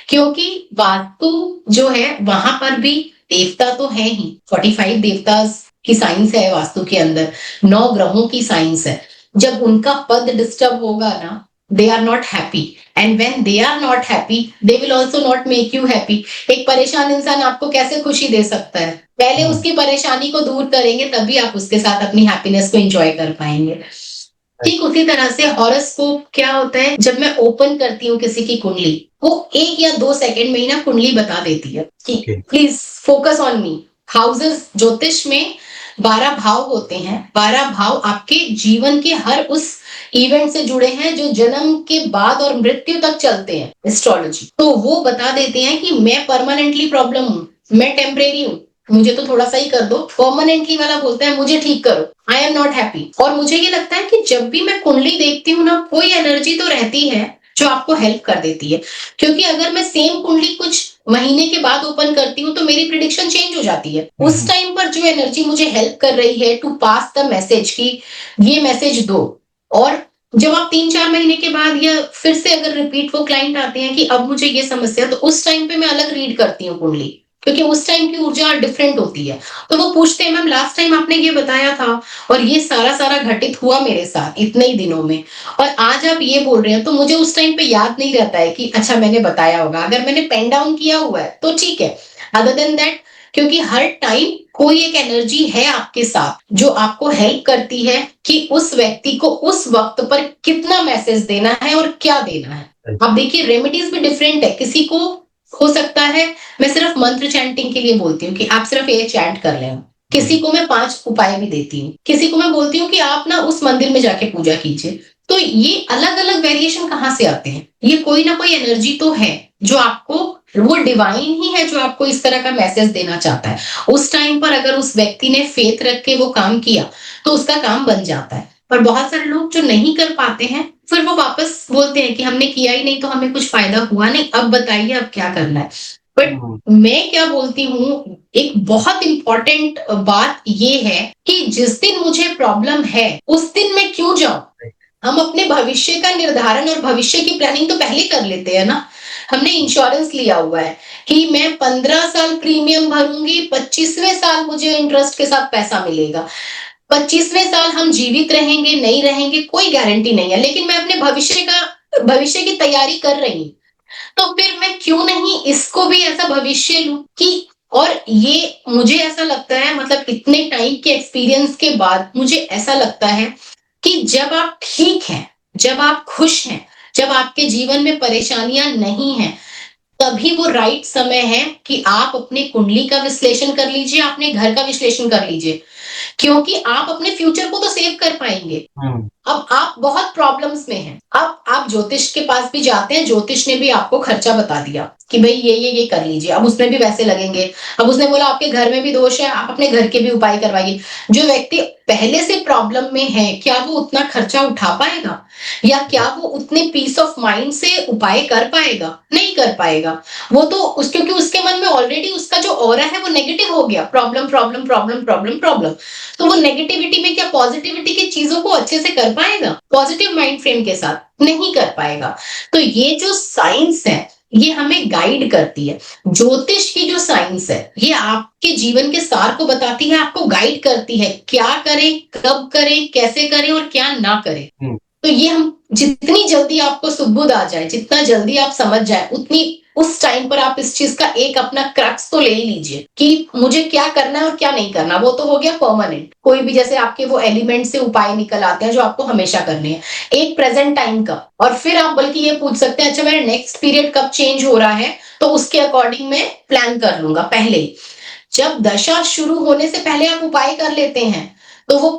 क्योंकि वास्तु जो है वहां पर भी देवता तो है ही, 45 देवता की साइंस है वास्तु के अंदर, 9 ग्रहों की साइंस है। जब उनका पद डिस्टर्ब होगा ना, they are not happy, and when they are not happy they will also not make you happy। एक परेशान इंसान आपको कैसे खुशी दे सकता है? पहले हम्म, उसकी परेशानी को दूर करेंगे तभी आप उसके साथ अपनी हैप्पीनेस को एंजॉय कर पाएंगे। ठीक उसी तरह से हॉरोस्कोप क्या होता है, जब मैं ओपन करती हूँ किसी की कुंडली, वो 1 या 2 सेकंड में ही ना कुंडली बता देती है कि okay. Please focus on me. Houses ज्योतिष में 12 भाव होते हैं। 12 भाव आपके जीवन के हर उस इवेंट से जुड़े हैं जो जन्म के बाद और मृत्यु तक चलते हैं। एस्ट्रोलॉजी तो वो बता देते हैं कि मैं परमानेंटली प्रॉब्लम हूँ, मैं टेम्परेरी हूँ, मुझे तो थोड़ा सा ही कर दो। परमानेंटली वाला बोलता है मुझे ठीक करो, आई एम नॉट हैप्पी। और मुझे ये लगता है कि जब भी मैं कुंडली देखती हूँ ना, कोई एनर्जी तो रहती है जो आपको हेल्प कर देती है। क्योंकि अगर मैं सेम कुंडली कुछ महीने के बाद ओपन करती हूँ तो मेरी प्रिडिक्शन चेंज हो जाती है। उस टाइम पर जो एनर्जी मुझे हेल्प कर रही है टू पास द मैसेज की ये मैसेज दो, और जब आप 3-4 महीने के बाद या फिर से अगर रिपीट वो क्लाइंट आते हैं कि अब मुझे ये समस्या, तो उस टाइम पे मैं अलग रीड करती हूँ कुंडली, क्योंकि उस टाइम की ऊर्जा डिफरेंट होती है। तो वो पूछते हैं मैम लास्ट टाइम आपने ये बताया था और ये सारा सारा घटित हुआ मेरे साथ इतने ही दिनों में, और आज आप ये बोल रहे हैं, तो मुझे उस टाइम पे याद नहीं रहता है कि अच्छा मैंने बताया होगा। अगर मैंने पेन डाउन किया हुआ है तो ठीक है, अदर देन दैट, क्योंकि हर टाइम कोई एक एनर्जी है आपके साथ जो आपको हेल्प करती है कि उस व्यक्ति को उस वक्त पर कितना मैसेज देना है और क्या देना है। अब देखिए रेमेडीज भी डिफरेंट है। किसी को हो सकता है, मैं सिर्फ मंत्र चैंटिंग के लिए बोलती हूँ कि आप सिर्फ ये चैंट कर लें। किसी को मैं 5 उपाय भी देती हूँ, किसी को मैं बोलती हूँ कि आप ना उस मंदिर में जाके पूजा कीजिए। तो ये अलग अलग वेरिएशन कहाँ से आते हैं? ये कोई ना कोई एनर्जी तो है जो आपको, वो डिवाइन ही है जो आपको इस तरह का मैसेज देना चाहता है। उस टाइम पर अगर उस व्यक्ति ने फेथ रख के वो काम किया तो उसका काम बन जाता है। पर बहुत सारे लोग जो नहीं कर पाते हैं, फिर वो वापस बोलते हैं कि हमने किया ही नहीं तो हमें कुछ फायदा हुआ नहीं, अब बताइए अब क्या करना है। बट मैं क्या बोलती हूँ, एक बहुत इंपॉर्टेंट बात ये है कि जिस दिन मुझे प्रॉब्लम है उस दिन मैं क्यों जाऊं। हम अपने भविष्य का निर्धारण और भविष्य की प्लानिंग तो पहले कर लेते हैं ना। हमने इंश्योरेंस लिया हुआ है कि मैं 15 साल प्रीमियम भरूंगी, 25वें साल मुझे इंटरेस्ट के साथ पैसा मिलेगा। 25वें साल हम जीवित रहेंगे नहीं रहेंगे कोई गारंटी नहीं है, लेकिन मैं अपने भविष्य की तैयारी कर रही हूँ। तो फिर मैं क्यों नहीं इसको भी ऐसा भविष्य लूं कि, और ये मुझे ऐसा लगता है, मतलब इतने टाइम के एक्सपीरियंस के बाद मुझे ऐसा लगता है कि जब आप ठीक हैं, जब आप खुश हैं, जब आपके जीवन में परेशानियां नहीं हैं, तभी वो राइट समय है कि आप अपने कुंडली का विश्लेषण कर लीजिए, अपने घर का विश्लेषण कर लीजिए, क्योंकि आप अपने फ्यूचर को तो सेव कर पाएंगे। अब आप बहुत प्रॉब्लम्स में हैं, अब आप ज्योतिष के पास भी जाते हैं, ज्योतिष ने भी आपको खर्चा बता दिया कि भाई ये कर लीजिए, अब उसमें भी पैसे लगेंगे। अब उसने बोला आपके घर में भी दोष है, आप अपने घर के भी उपाय करवाइए। जो व्यक्ति पहले से प्रॉब्लम में है, क्या वो उतना खर्चा उठा पाएगा, या क्या वो उतने पीस ऑफ माइंड से उपाय कर पाएगा? नहीं कर पाएगा। वो तो क्योंकि उसके मन में ऑलरेडी उसका जो ऑरा है वो नेगेटिव हो गया, problem problem problem problem problem. तो वो नेगेटिविटी में क्या पॉजिटिविटी की चीजों को अच्छे से कर पाएगा? पॉजिटिव माइंड फ्रेम के साथ नहीं कर पाएगा। तो ये जो साइंस है ये हमें गाइड करती है। ज्योतिष की जो साइंस है ये आपके जीवन के सार को बताती है, आपको गाइड करती है क्या करें, कब करें, कैसे करें और क्या ना करें। तो ये हम जितनी जल्दी आपको सुबुध आ जाए, जितना जल्दी आप समझ जाए, उतनी उस टाइम पर आप इस चीज का एक अपना क्रक्स तो ले लीजिए कि मुझे क्या करना है और क्या नहीं करना। वो तो हो गया परमानेंट, कोई भी जैसे आपके वो एलिमेंट से उपाय निकल आते हैं जो आपको हमेशा करने हैं, एक प्रेजेंट टाइम का। और फिर आप बल्कि ये पूछ सकते हैं अच्छा मेरा नेक्स्ट पीरियड कब चेंज हो रहा है, तो उसके अकॉर्डिंग मैं प्लान कर लूंगा पहले ही। जब दशा शुरू होने से पहले आप उपाय कर लेते हैं तो वो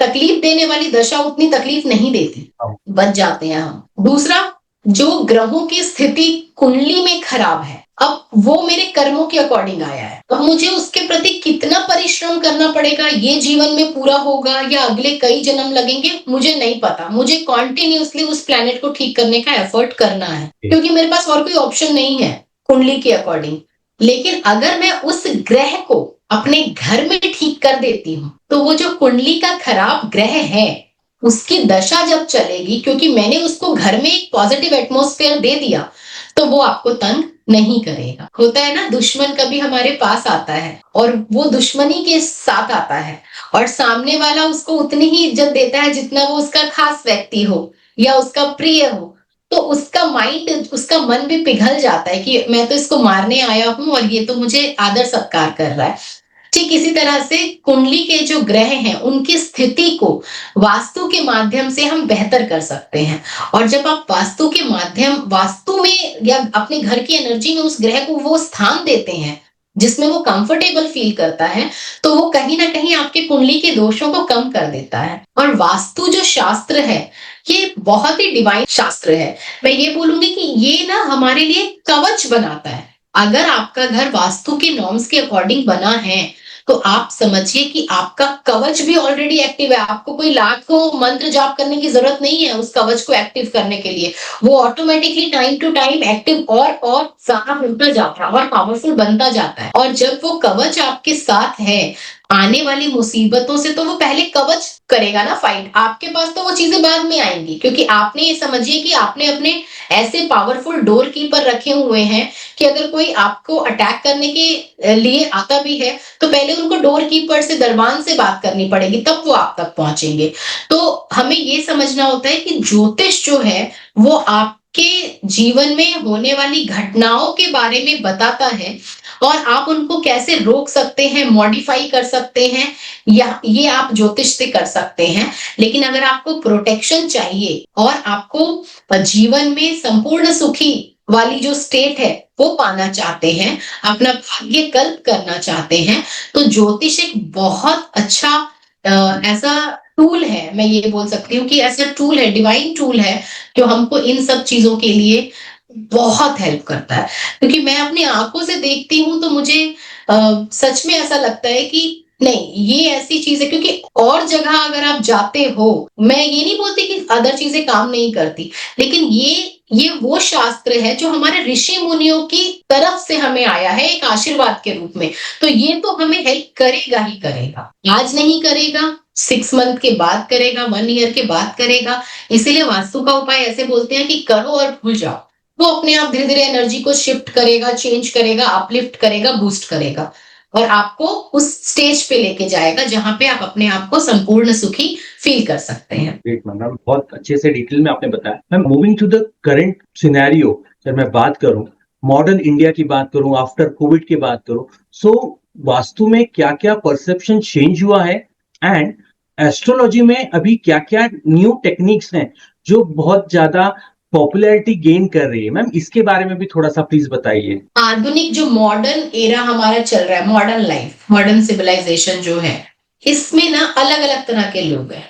तकलीफ देने वाली दशा उतनी तकलीफ नहीं देती, बच जाते हैं हम। दूसरा, जो ग्रहों की स्थिति कुंडली में खराब है, अब वो मेरे कर्मों के अकॉर्डिंग आया है, अब मुझे उसके प्रति कितना परिश्रम करना पड़ेगा, ये जीवन में पूरा होगा या अगले कई जन्म लगेंगे मुझे नहीं पता। मुझे कॉन्टिन्यूसली उस प्लेनेट को ठीक करने का एफर्ट करना है, क्योंकि मेरे पास और कोई ऑप्शन नहीं है कुंडली के अकॉर्डिंग। लेकिन अगर मैं उस ग्रह को अपने घर में ठीक कर देती हूँ तो वो जो कुंडली का खराब ग्रह है उसकी दशा जब चलेगी, क्योंकि मैंने उसको घर में एक पॉजिटिव एटमॉस्फेयर दे दिया, तो वो आपको तंग नहीं करेगा। होता है ना, दुश्मन कभी हमारे पास आता है और वो दुश्मनी के साथ आता है और सामने वाला उसको उतनी ही इज्जत देता है जितना वो उसका खास व्यक्ति हो या उसका प्रिय हो। तो उसका माइंड, उसका मन भी पिघल जाता है कि मैं तो इसको मारने आया हूं और ये तो मुझे आदर सत्कार कर रहा है। ठीक इसी तरह से कुंडली के जो ग्रह हैं उनकी स्थिति को वास्तु के माध्यम से हम बेहतर कर सकते हैं। और जब आप वास्तु में या अपने घर की एनर्जी में उस ग्रह को वो स्थान देते हैं जिसमें वो कंफर्टेबल फील करता है, तो वो कहीं ना कहीं आपके कुंडली के दोषों को कम कर देता है। और वास्तु जो शास्त्र है ये बहुत ही डिवाइन शास्त्र है। मैं ये बोलूंगी कि ये ना हमारे लिए कवच बनाता है। अगर आपका घर वास्तु के नॉर्म्स के अकॉर्डिंग बना है तो आप समझिए कि आपका कवच भी ऑलरेडी एक्टिव है। आपको कोई लाखों मंत्र जाप करने की जरूरत नहीं है उस कवच को एक्टिव करने के लिए। वो automatically time to time active और ज्यादा होता जाता है और पावरफुल बनता जाता है। और जब वो कवच आपके साथ है, आने वाली मुसीबतों से तो वो पहले कवच करेगा ना फाइट। आपके पास तो वो चीजें बाद में आएंगी, क्योंकि आपने ये समझिए कि आपने अपने ऐसे पावरफुल डोर कीपर रखे हुए हैं कि अगर कोई आपको अटैक करने के लिए आता भी है तो पहले उनको डोर कीपर से, दरबान से बात करनी पड़ेगी, तब वो आप तक पहुंचेंगे। तो हमें ये समझना होता है कि ज्योतिष जो है वो आपके जीवन में होने वाली घटनाओं के बारे में बताता है और आप उनको कैसे रोक सकते हैं, मॉडिफाई कर सकते हैं, या ये आप ज्योतिष से कर सकते हैं। लेकिन अगर आपको प्रोटेक्शन चाहिए और आपको जीवन में संपूर्ण सुखी वाली जो स्टेट है वो पाना चाहते हैं, अपना भाग्य कल्प करना चाहते हैं, तो ज्योतिष एक बहुत अच्छा ऐसा टूल है। मैं ये बोल सकती हूँ कि ऐसा टूल है, डिवाइन टूल है, जो हमको इन सब चीजों के लिए बहुत हेल्प करता है। क्योंकि मैं अपनी आंखों से देखती हूँ तो मुझे सच में ऐसा लगता है कि नहीं, ये ऐसी चीज है। क्योंकि और जगह अगर आप जाते हो, मैं ये नहीं बोलती कि अदर चीजें काम नहीं करती, लेकिन ये वो शास्त्र है जो हमारे ऋषि मुनियों की तरफ से हमें आया है एक आशीर्वाद के रूप में। तो ये तो हमें हेल्प करेगा ही करेगा। आज नहीं करेगा, 6 मंथ के बाद करेगा, 1 ईयर के बाद करेगा। इसीलिए वास्तु का उपाय ऐसे बोलते हैं कि करो और भूल जाओ। वो अपने आप धीरे धीरे एनर्जी को शिफ्ट करेगा, चेंज करेगा, अपलिफ्ट करेगा, बूस्ट करेगा और आपको उस स्टेज पे लेके जाएगा जहां पे आप अपने आप को संपूर्ण सुखी फील कर सकते हैं। ग्रेट मैम, बहुत अच्छे से डिटेल में आपने बताया। Ma'am, moving to the current scenario, अगर मैं बात करूं, मॉडर्न इंडिया की बात करूं, आफ्टर कोविड की बात करूं, सो वास्तु में क्या क्या परसेप्शन चेंज हुआ है एंड एस्ट्रोलॉजी में अभी क्या क्या न्यू टेक्निक्स हैं जो बहुत ज्यादा पॉपुलैरिटी गेन कर रही है? मैम, इसके बारे में भी थोड़ा सा प्लीज बताइए। आधुनिक जो मॉडर्न एरा हमारा चल रहा है, मॉडर्न लाइफ, मॉडर्न सिविलाइजेशन जो है, इसमें ना अलग अलग तरह के लोग हैं।